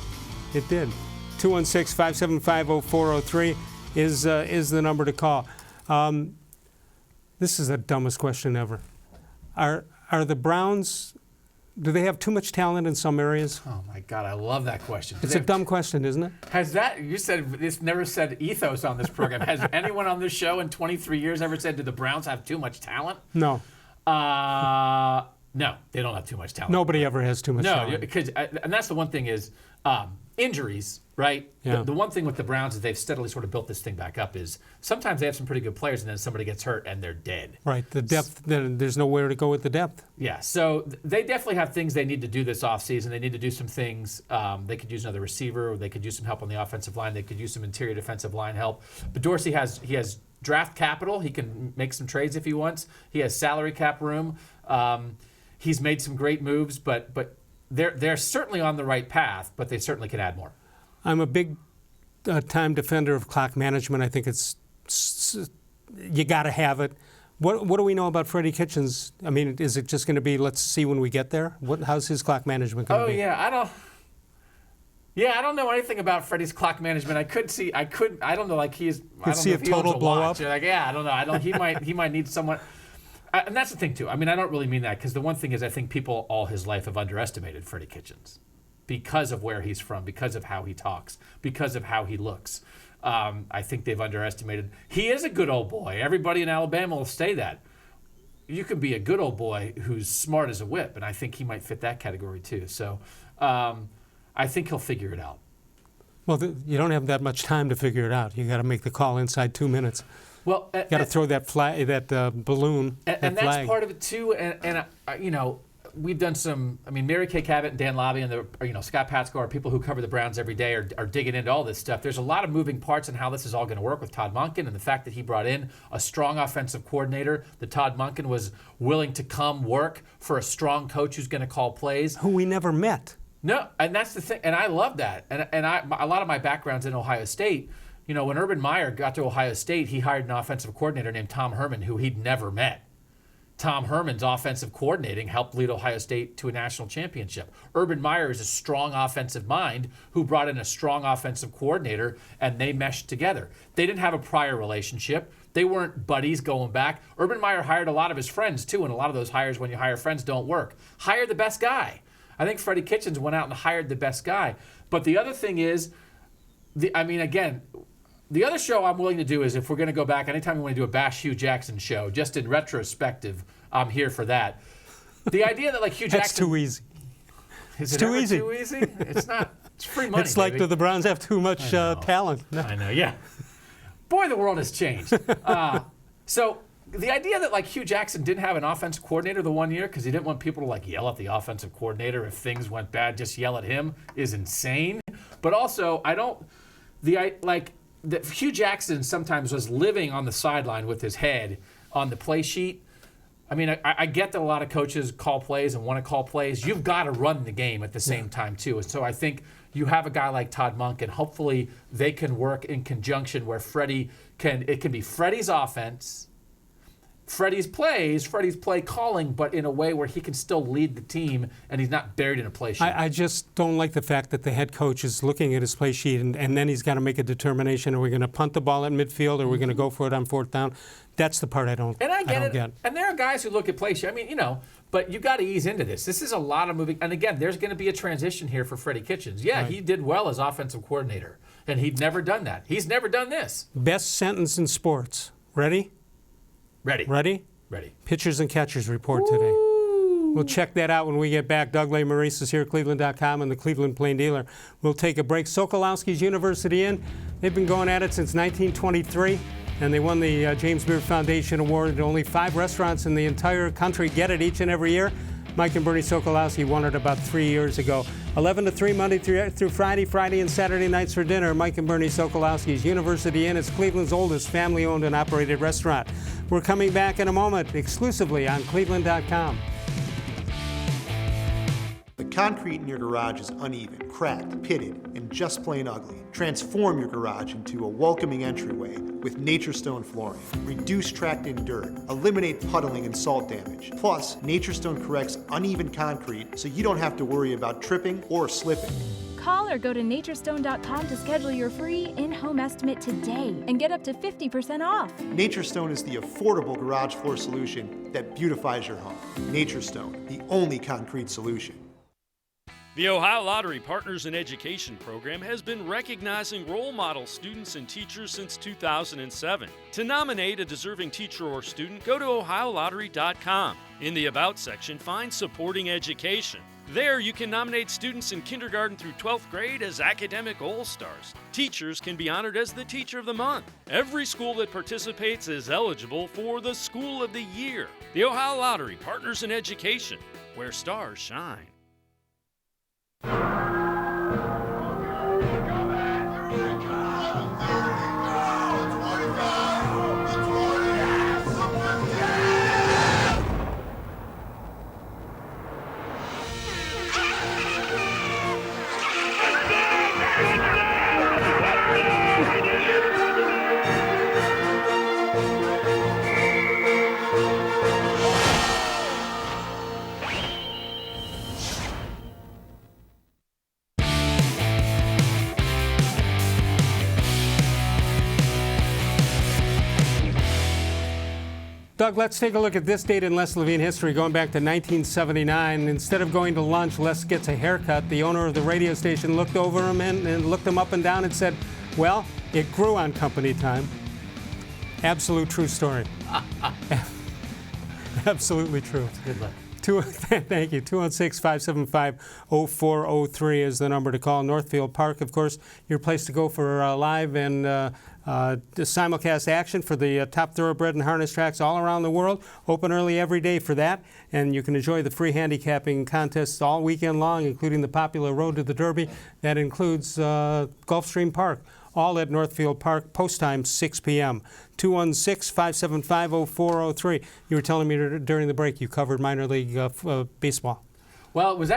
It did. 216-575-0403 is the number to call. This is the dumbest question ever. Are the Browns, do they have too much talent in some areas? Oh, my God. I love that question. It's a dumb question, isn't it? You said, this never said ethos on this program. Has anyone on this show in 23 years ever said, do the Browns have too much talent? No. No, they don't have too much talent. Nobody ever has too much talent. No, because, and that's the one thing is injuries, right? Yeah. The one thing with the Browns is they've steadily sort of built this thing back up is sometimes they have some pretty good players and then somebody gets hurt and they're dead. Right, the depth, there's nowhere to go with the depth. Yeah, so they definitely have things they need to do this offseason. They need to do some things. They could use another receiver, or they could use some help on the offensive line. They could use some interior defensive line help. But Dorsey has draft capital. He can make some trades if he wants. He has salary cap room. He's made some great moves, but they're certainly on the right path, but they certainly could add more. I'm a big time defender of clock management. I think you got to have it. What do we know about Freddie Kitchens? I mean, is it just going to be let's see when we get there? How's his clock management going to be? Oh yeah, I don't know anything about Freddie's clock management. I don't know. Like he's. I don't see know a if he total owns a blow watch. up. Like, yeah, I don't know. He might need someone. And that's the thing too. I mean, I don't really mean that because the one thing is I think people all his life have underestimated Freddie Kitchens because of where he's from, because of how he talks, because of how he looks. I think they've underestimated. He is a good old boy. Everybody in Alabama will say that. You can be a good old boy who's smart as a whip, and I think he might fit that category too. So I think he'll figure it out. Well, you don't have that much time to figure it out. You got to make the call inside 2 minutes. Well, you got to throw that flag, that balloon, and that flag. that's part of it too. And you know, we've done some. I mean, Mary Kay Cabot and Dan Lobby and Scott Patsko are people who cover the Browns every day are digging into all this stuff. There's a lot of moving parts in how this is all going to work with Todd Monken, and the fact that he brought in a strong offensive coordinator. That Todd Monken was willing to come work for a strong coach who's going to call plays. Who we never met. No, and that's the thing, and I love that. And a lot of my background's in Ohio State. You know, when Urban Meyer got to Ohio State, he hired an offensive coordinator named Tom Herman, who he'd never met. Tom Herman's offensive coordinating helped lead Ohio State to a national championship. Urban Meyer is a strong offensive mind who brought in a strong offensive coordinator, and they meshed together. They didn't have a prior relationship. They weren't buddies going back. Urban Meyer hired a lot of his friends, too, and a lot of those hires, when you hire friends, don't work. Hire the best guy. I think Freddie Kitchens went out and hired the best guy. But the other thing is, again, The other show I'm willing to do is if we're going to go back, anytime we want to do a Bash Hugh Jackson show, just in retrospective, I'm here for that. The idea that like Hugh Jackson... That's too easy. Is it's it too easy. Too easy? It's not. It's free money, It's like baby. the Browns have too much talent. No. I know, yeah. Boy, the world has changed. So the idea that like Hugh Jackson didn't have an offensive coordinator the one year because he didn't want people to like yell at the offensive coordinator if things went bad, just yell at him is insane. But also, Hugh Jackson sometimes was living on the sideline with his head on the play sheet. I mean, I get that a lot of coaches call plays and want to call plays. You've got to run the game at the same time, too. And so I think you have a guy like Todd Monk, and hopefully they can work in conjunction where it can be Freddie's offense, Freddie's plays, Freddie's play calling, but in a way where he can still lead the team and he's not buried in a play sheet. I just don't like the fact that the head coach is looking at his play sheet and then he's got to make a determination. Are we going to punt the ball at midfield or are we going to go for it on fourth down? That's the part I don't get. And there are guys who look at play sheet. I mean, but you got to ease into this. This is a lot of moving. And again, there's going to be a transition here for Freddie Kitchens. Yeah, right. He did well as offensive coordinator, and he'd never done that. He's never done this. Best sentence in sports. Ready? Ready. Ready? Ready. Pitchers and catchers report today. We'll check that out when we get back. Doug Lesmerises here at cleveland.com and the Cleveland Plain Dealer. We'll take a break. Sokolowski's University Inn. They've been going at it since 1923. And they won the James Beard Foundation Award. Only 5 restaurants in the entire country get it each and every year. Mike and Bernie Sokolowski won it about 3 years ago. 11 to 3 Monday through Friday, Friday and Saturday nights for dinner. Mike and Bernie Sokolowski's University Inn is Cleveland's oldest family-owned and operated restaurant. We're coming back in a moment exclusively on cleveland.com. The concrete in your garage is uneven, cracked, pitted, and just plain ugly. Transform your garage into a welcoming entryway with Nature Stone flooring. Reduce tracked-in dirt, eliminate puddling and salt damage. Plus, Nature Stone corrects uneven concrete so you don't have to worry about tripping or slipping. Call or go to naturestone.com to schedule your free in-home estimate today and get up to 50% off. Nature Stone is the affordable garage floor solution that beautifies your home. Nature Stone, the only concrete solution. The Ohio Lottery Partners in Education program has been recognizing role model students and teachers since 2007. To nominate a deserving teacher or student, go to ohiolottery.com. In the About section, find Supporting Education. There, you can nominate students in kindergarten through 12th grade as academic all-stars. Teachers can be honored as the Teacher of the Month. Every school that participates is eligible for the School of the Year. The Ohio Lottery Partners in Education, where stars shine. Doug, let's take a look at this date in Les Levine history, going back to 1979. Instead of going to lunch, Les gets a haircut. The owner of the radio station looked over him and looked him up and down and said, well, it grew on company time. Absolute true story. Absolutely true. Good luck. Thank you. 216-575-0403 is the number to call. Northfield Park, of course, your place to go for live and simulcast action for the top thoroughbred and harness tracks all around the world. Open early every day for that, and you can enjoy the free handicapping contests all weekend long, including the popular Road to the Derby. That includes Gulfstream Park, all at Northfield Park, post time 6 p.m. 216-575-0403. You were telling me during the break you covered minor league baseball. Well, it was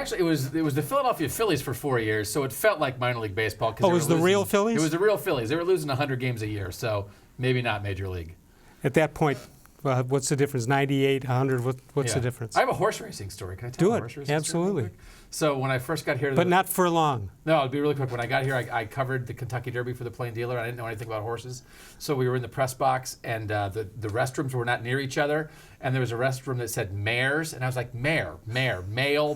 the Philadelphia Phillies for 4 years, so it felt like minor league baseball. Oh, it was the real Phillies? It was the real Phillies. They were losing 100 games a year, so maybe not major league. At that point, What's the difference? 98, 100. What's the Yeah. difference? I have a horse racing story. Can I tell Do a it. horse racing Absolutely. story real quick? So when I first got here, But not for long. No, it'll be really quick. When I got here, I covered the Kentucky Derby for the Plain Dealer. I didn't know anything about horses. So we were in the press box, and the restrooms were not near each other. And there was a restroom that said mares. And I was like, mare, male,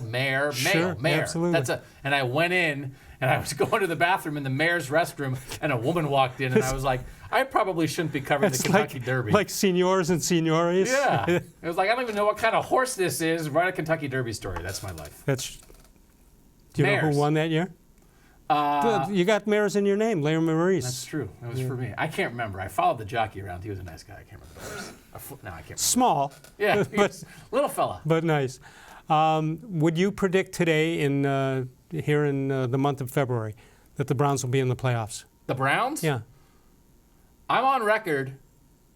mare, Sure, mare. absolutely. And I went in, and I was going to the bathroom in the mare's restroom, and a woman walked in, and I was like, I probably shouldn't be covering the Kentucky Derby. Like seniors and seniores. Yeah. It was like, I don't even know what kind of horse this is. Write a Kentucky Derby story. That's my life. Do you know Mares. who won that year? You got mares in your name, Lesmerises. That's true. That was for me. I can't remember. I followed the jockey around. He was a nice guy. I can't remember the horse. No, I can't remember. Small. Yeah, but little fella. But nice. Would you predict today, here in the month of February, that the Browns will be in the playoffs? The Browns? Yeah. I'm on record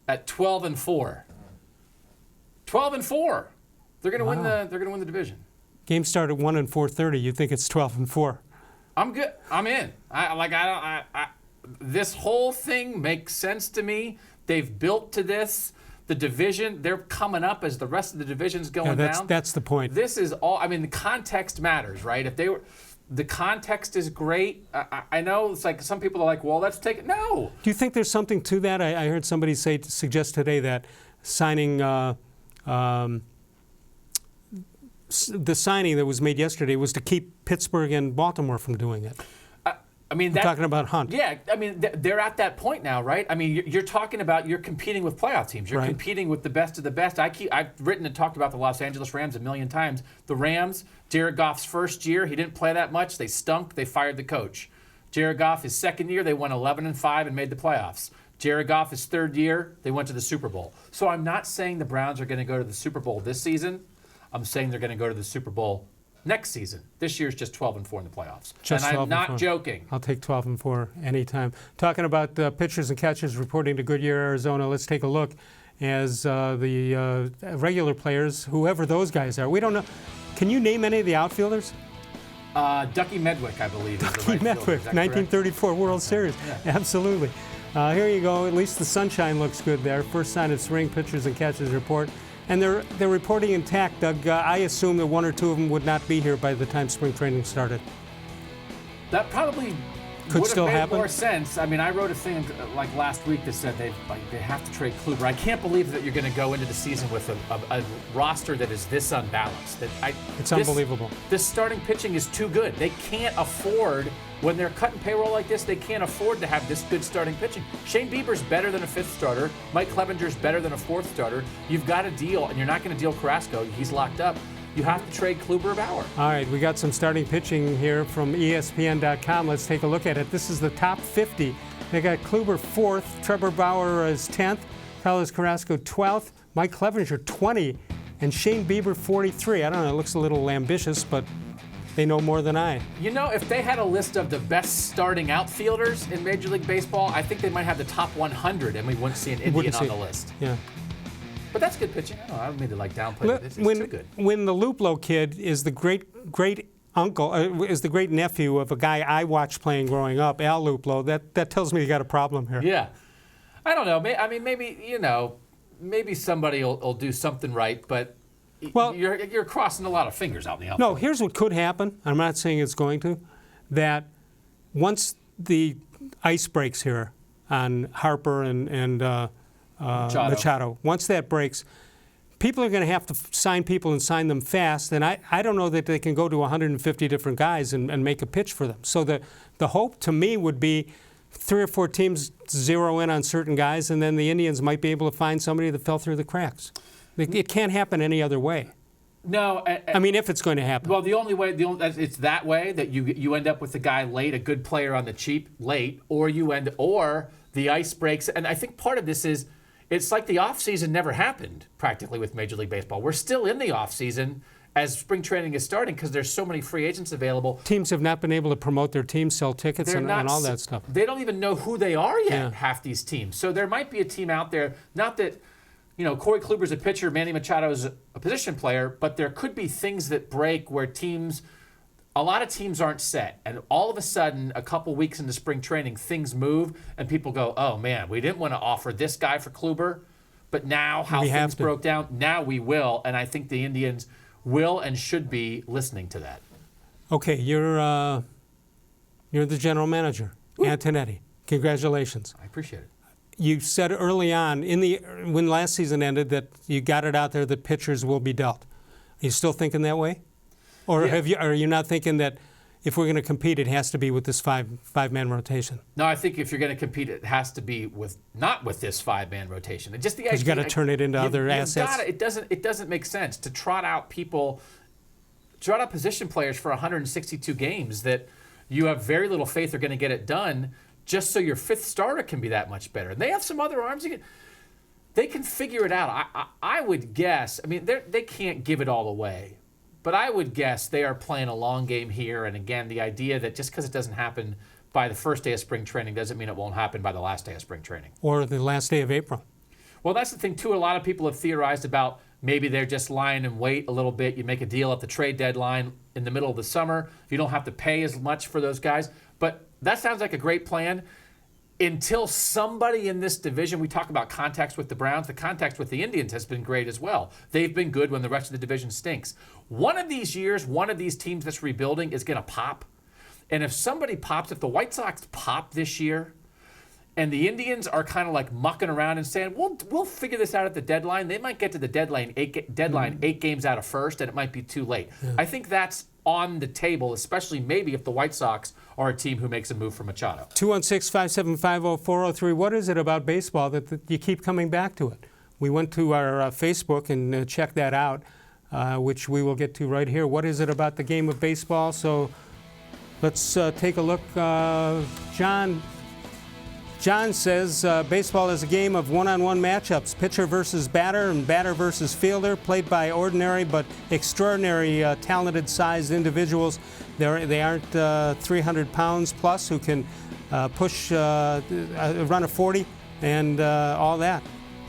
at 12-4. 12-4. They're going to win the. They're going to win the division. Game started 1 and 4:30. You think it's 12-4? I'm good. I'm in. This whole thing makes sense to me. They've built to this. The division, they're coming up as the rest of the division's going down. That's the point. This is all. I mean, the context matters, right? If they were, the context is great. I know it's like some people are like, well, let's take it. No. Do you think there's something to that? I heard somebody suggest today that signing. The signing that was made yesterday was to keep Pittsburgh and Baltimore from doing it. I mean, I'm talking about Hunt. Yeah, I mean, they're at that point now, right? I mean, you're talking about you're competing with playoff teams. You're competing with the best of the best. I've written and talked about the Los Angeles Rams a million times. The Rams, Jared Goff's first year, he didn't play that much. They stunk. They fired the coach. Jared Goff, his second year, they won 11-5 and made the playoffs. Jared Goff, his third year, they went to the Super Bowl. So I'm not saying the Browns are going to go to the Super Bowl this season. I'm saying they're going to go to the Super Bowl next season. This year's just 12-4 in the playoffs. Just and I'm not joking. I'll take 12-4 anytime. Talking about pitchers and catchers reporting to Goodyear, Arizona, let's take a look as the regular players, whoever those guys are. We don't know. Can you name any of the outfielders? Ducky Medwick, I believe, is the right Medwick, fielder. 1934 World Series. Yeah. Absolutely. Here you go. At least the sunshine looks good there. First sign of spring, pitchers and catchers report. And they're reporting intact, Doug. I assume that one or two of them would not be here by the time spring training started. That probably could would still have made happen. more sense. I mean, I wrote a thing like last week that said they have to trade Kluber. I can't believe that you're going to go into the season with a roster that is this unbalanced. It's unbelievable. This starting pitching is too good. They can't afford, when they're cutting payroll like this, they can't afford to have this good starting pitching. Shane Bieber's better than a fifth starter. Mike Clevenger's better than a fourth starter. You've got a deal, and you're not going to deal Carrasco. He's locked up. You have to trade Kluber or Bauer. All right, we got some starting pitching here from ESPN.com. Let's take a look at it. This is the top 50. They got Kluber 4th, Trevor Bauer is 10th, Carlos Carrasco 12th, Mike Clevenger 20, and Shane Bieber 43. I don't know, it looks a little ambitious, but they know more than I. You know, if they had a list of the best starting outfielders in Major League Baseball, I think they might have the top 100, and we wouldn't see an Indian on the list. Yeah. But that's good pitching. I don't mean to downplay this. It's too good. When the Luplo kid is the great uncle, is the great nephew of a guy I watched playing growing up, Al Luplo, that tells me you got a problem here. Yeah. I don't know. I mean, maybe somebody will do something right, but you're crossing a lot of fingers out in the outfield. No, here's what could happen. I'm not saying it's going to. That once the ice breaks here on Harper and Machado. Once that breaks, people are going to have to sign people and sign them fast, and I don't know that they can go to 150 different guys and make a pitch for them. So the hope to me would be 3 or 4 teams zero in on certain guys, and then the Indians might be able to find somebody that fell through the cracks. It can't happen any other way. No, I mean, if it's going to happen. Well, the only way it's that way that you end up with a guy late, a good player on the cheap late, or the ice breaks. And I think part of this is it's like the offseason never happened practically with Major League Baseball. We're still in the offseason as spring training is starting because there's so many free agents available. Teams have not been able to promote their teams, sell tickets, and all that stuff. They don't even know who they are yet, half these teams. So there might be a team out there, not that Corey Kluber's a pitcher, Manny Machado's a position player, but there could be things that break where a lot of teams aren't set, and all of a sudden, a couple weeks into spring training, things move, and people go, oh man, we didn't want to offer this guy for Kluber, But now, how things broke down, now we will, and I think the Indians will and should be listening to that. Okay, you're the general manager, Antonetti. Congratulations. I appreciate it. You said early on, when last season ended, that you got it out there that pitchers will be dealt. Are you still thinking that way? Or are you not thinking that if we're going to compete, it has to be with this five-man rotation? No, I think if you're going to compete, it has to be not with this five-man rotation. And just the idea, you got to turn it into other assets. It doesn't make sense to trot out position players for 162 games that you have very little faith are going to get it done, just so your fifth starter can be that much better. And they have some other arms. They can figure it out. I would guess. I mean, they can't give it all away. But I would guess they are playing a long game here. And again, the idea that just because it doesn't happen by the first day of spring training doesn't mean it won't happen by the last day of spring training. Or the last day of April. Well, that's the thing, too. A lot of people have theorized about maybe they're just lying in wait a little bit. You make a deal at the trade deadline in the middle of the summer. You don't have to pay as much for those guys. But that sounds like a great plan until somebody in this division, we talk about contacts with the Browns, the contacts with the Indians has been great as well. They've been good when the rest of the division stinks. One of these years, one of these teams that's rebuilding is going to pop. And if somebody pops, if the White Sox pop this year, and the Indians are kind of like mucking around and saying, we'll figure this out at the deadline. They might get to the deadline 8 games out of first, and it might be too late. Yeah. I think that's on the table, especially maybe if the White Sox are a team who makes a move for Machado. 216-575-0403. What is it about baseball that you keep coming back to it? We went to our Facebook and checked that out, which we will get to right here. What is it about the game of baseball? So let's take a look. John says baseball is a game of one-on-one matchups, pitcher versus batter and batter versus fielder, played by ordinary but extraordinary talented-sized individuals. They aren't 300 pounds plus who can push, run a 40 and all that.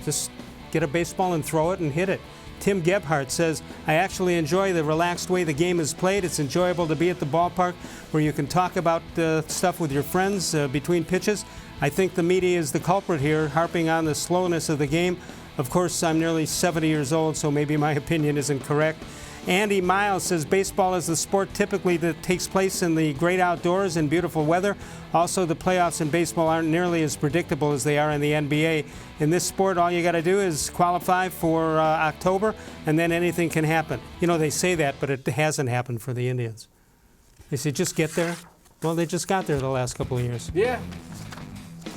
Just get a baseball and throw it and hit it. Tim Gebhardt says, I actually enjoy the relaxed way the game is played. It's enjoyable to be at the ballpark where you can talk about stuff with your friends between pitches. I think the media is the culprit here, harping on the slowness of the game. Of course, I'm nearly 70 years old, so maybe my opinion isn't correct. Andy Miles says baseball is the sport typically that takes place in the great outdoors and beautiful weather. Also, the playoffs in baseball aren't nearly as predictable as they are in the NBA. In this sport, all you got to do is qualify for October, and then anything can happen. You know, they say that, but it hasn't happened for the Indians. They say, just get there. Well, they just got there the last couple of years. Yeah.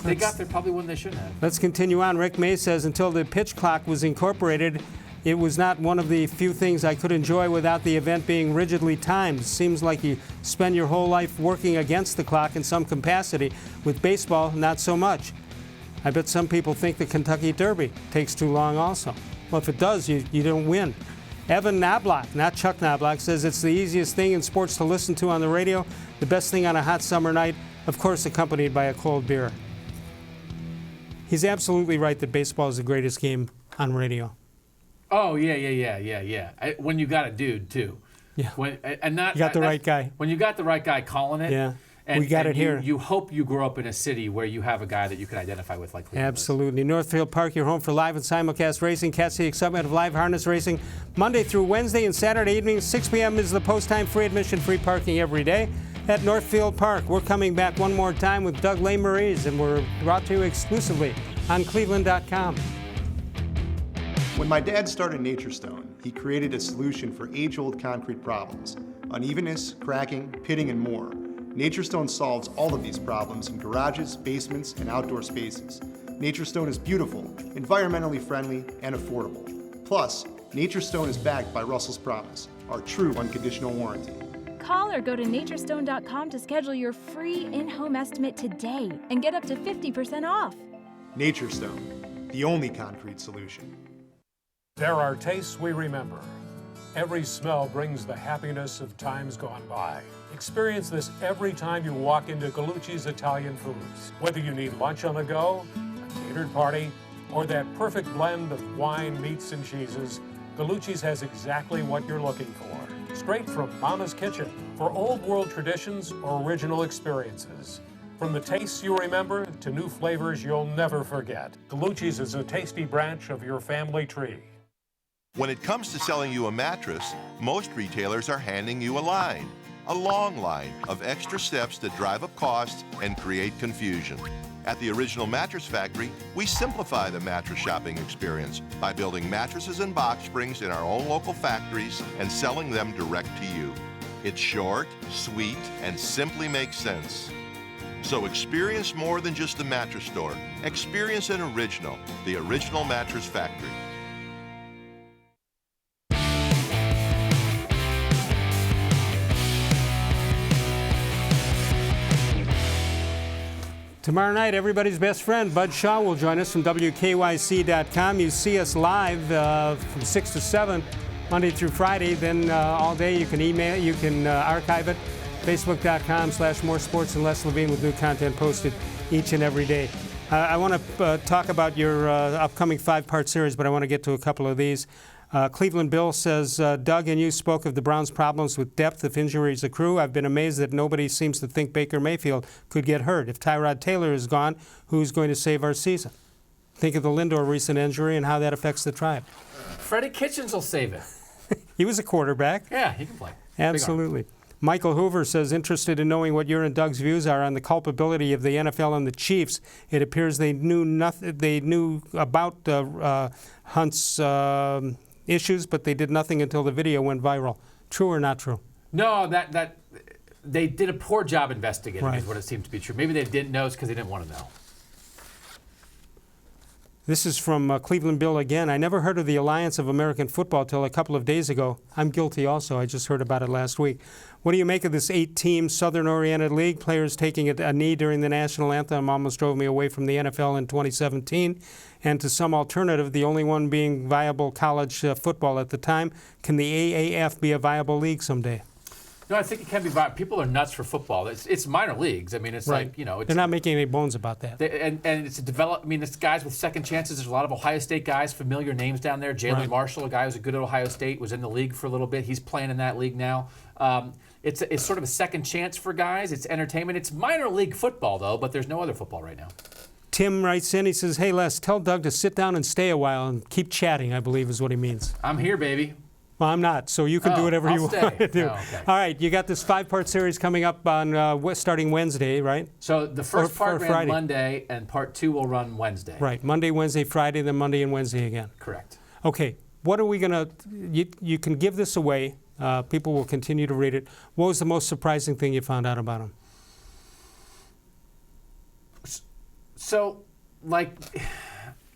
They got there probably when they shouldn't have. Let's continue on. Rick May says, until the pitch clock was incorporated, it was not one of the few things I could enjoy without the event being rigidly timed. Seems like you spend your whole life working against the clock in some capacity. With baseball, not so much. I bet some people think the Kentucky Derby takes too long also. Well, if it does, you don't win. Evan Knobloch, not Chuck Knobloch, says it's the easiest thing in sports to listen to on the radio. The best thing on a hot summer night, of course accompanied by a cold beer. He's absolutely right that baseball is the greatest game on radio. Oh, yeah. When you got a dude, too. Yeah. You got the right guy. When you got the right guy calling it. Yeah. We got it here. You hope you grow up in a city where you have a guy that you can identify with like Cleveland. Absolutely. Northfield Park, your home for live and simulcast racing. Catch the excitement of live harness racing Monday through Wednesday and Saturday evenings. 6 p.m. is the post time. Free admission, free parking every day at Northfield Park. We're coming back one more time with Doug Lesmerises, and we're brought to you exclusively on cleveland.com. When my dad started Nature Stone, he created a solution for age-old concrete problems: unevenness, cracking, pitting, and more. Nature Stone solves all of these problems in garages, basements, and outdoor spaces. Nature Stone is beautiful, environmentally friendly, and affordable. Plus, Nature Stone is backed by Russell's Promise, our true unconditional warranty. Call or go to naturestone.com to schedule your free in-home estimate today and get up to 50% off. Nature Stone, the only concrete solution. There are tastes we remember. Every smell brings the happiness of times gone by. Experience this every time you walk into Gallucci's Italian Foods. Whether you need lunch on the go, a catered party, or that perfect blend of wine, meats, and cheeses, Gallucci's has exactly what you're looking for. Straight from Mama's kitchen for old world traditions or original experiences. From the tastes you remember to new flavors you'll never forget, Colucci's is a tasty branch of your family tree. When it comes to selling you a mattress, most retailers are handing you a long line of extra steps that drive up costs and create confusion. At the Original Mattress Factory, we simplify the mattress shopping experience by building mattresses and box springs in our own local factories and selling them direct to you. It's short, sweet, and simply makes sense. So experience more than just the mattress store. Experience an original, the Original Mattress Factory. Tomorrow night, everybody's best friend, Bud Shaw, will join us from WKYC.com. You see us live from 6 to 7, Monday through Friday. Then all day you can email, you can archive it, Facebook.com/More Sports and Les Levine with new content posted each and every day. I want to talk about your upcoming 5-part series, but I want to get to a couple of these. Cleveland Bill says, Doug and you spoke of the Browns' problems with depth if injuries accrue. I've been amazed that nobody seems to think Baker Mayfield could get hurt. If Tyrod Taylor is gone, who's going to save our season? Think of the Lindor recent injury and how that affects the Tribe. Freddie Kitchens will save it. He was a quarterback. Yeah, he can play. Absolutely. Michael Hoover says, interested in knowing what your and Doug's views are on the culpability of the NFL and the Chiefs. It appears they knew nothing. They knew about Hunt's issues, but they did nothing until the video went viral. True or not true? No, that they did a poor job investigating Right. is what it seemed to be true. Maybe they didn't know because they didn't want to know. This is from Cleveland Bill again. I never heard of the Alliance of American Football till a couple of days ago. I'm guilty also. I just heard about it last week. What do you make of this 8-team Southern-oriented league? Players taking a knee during the national anthem almost drove me away from the NFL in 2017. And to some alternative, the only one being viable college football at the time. Can the AAF be a viable league someday? No, I think it can be viable. People are nuts for football. It's minor leagues. I mean, it's Right. like, you know. It's, they're not making any bones about that. and it's a I mean, it's guys with second chances. There's a lot of Ohio State guys, familiar names down there. Jalen Right. Marshall, a guy who's a good at Ohio State, was in the league for a little bit. He's playing in that league now. It's sort of a second chance for guys. It's entertainment. It's minor league football, though, but there's no other football right now. Tim writes in, he says, hey, Les, tell Doug to sit down and stay a while and keep chatting, I believe is what he means. I'm here, baby. Well, I'm not, so you can do whatever I'll you stay. want to do. Oh, okay. All right, you got this 5-part series coming up on starting Wednesday, right? So the first part ran Friday. Monday, and part 2 will run Wednesday. Right, Monday, Wednesday, Friday, then Monday and Wednesday again. Correct. Okay, what are we going to, you can give this away. People will continue to read it. What was the most surprising thing you found out about him? So, like,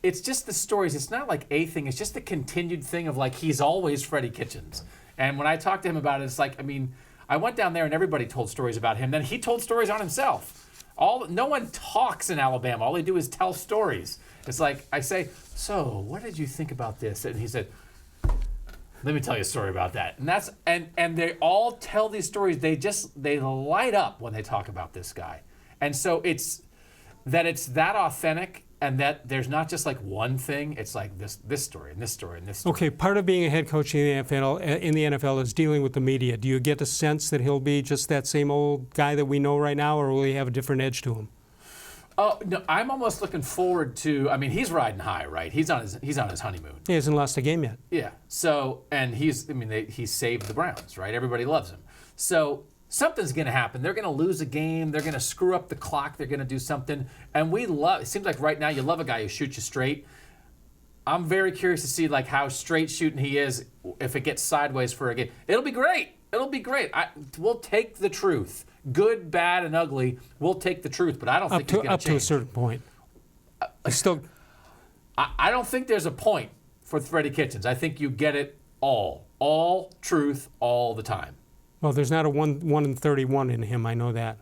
it's just the stories. It's not like a thing. It's just the continued thing of, like, he's always Freddie Kitchens. And when I talked to him about it, it's like, I mean, I went down there and everybody told stories about him. Then he told stories on himself. No one talks in Alabama. All they do is tell stories. It's like, I say, so what did you think about this? And he said, let me tell you a story about that. And that's and they all tell these stories. They light up when they talk about this guy. And so it's that authentic, and that there's not just like one thing. It's like this story and this story and this story. Okay, part of being a head coach in the NFL is dealing with the media. Do you get a sense that he'll be just that same old guy that we know right now, or will he have a different edge to him? Oh no, I'm almost looking forward to. I mean, he's riding high, right? He's on his honeymoon. He hasn't lost a game yet. Yeah. So, and he saved the Browns, right? Everybody loves him. So something's going to happen. They're going to lose a game. They're going to screw up the clock. They're going to do something. And it seems like right now you love a guy who shoots you straight. I'm very curious to see like how straight shooting he is if it gets sideways for a game. It'll be great. It'll be great. We'll take the truth. Good, bad, and ugly. We'll take the truth, but I don't think he's going to change. Up to a certain point. I don't think there's a point for Freddie Kitchens. I think you get it all truth, all the time. Well, there's not a 1 in 31 in him. I know that.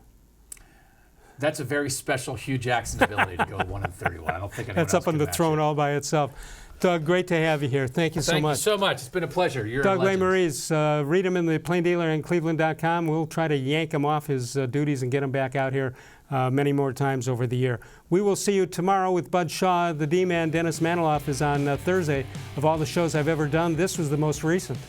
That's a very special Hugh Jackson ability to go 1 in 31. I don't think anyone That's else up on can the match throne it. all by itself. Doug, great to have you here. Thank you so much. Thank you so much. It's been a pleasure. You're Doug a legend. Lesmerises, read him in the Plain Dealer and cleveland.com. We'll try to yank him off his duties and get him back out here many more times over the year. We will see you tomorrow with Bud Shaw. The D-Man, Dennis Maniloff, is on Thursday. Of all the shows I've ever done, this was the most recent.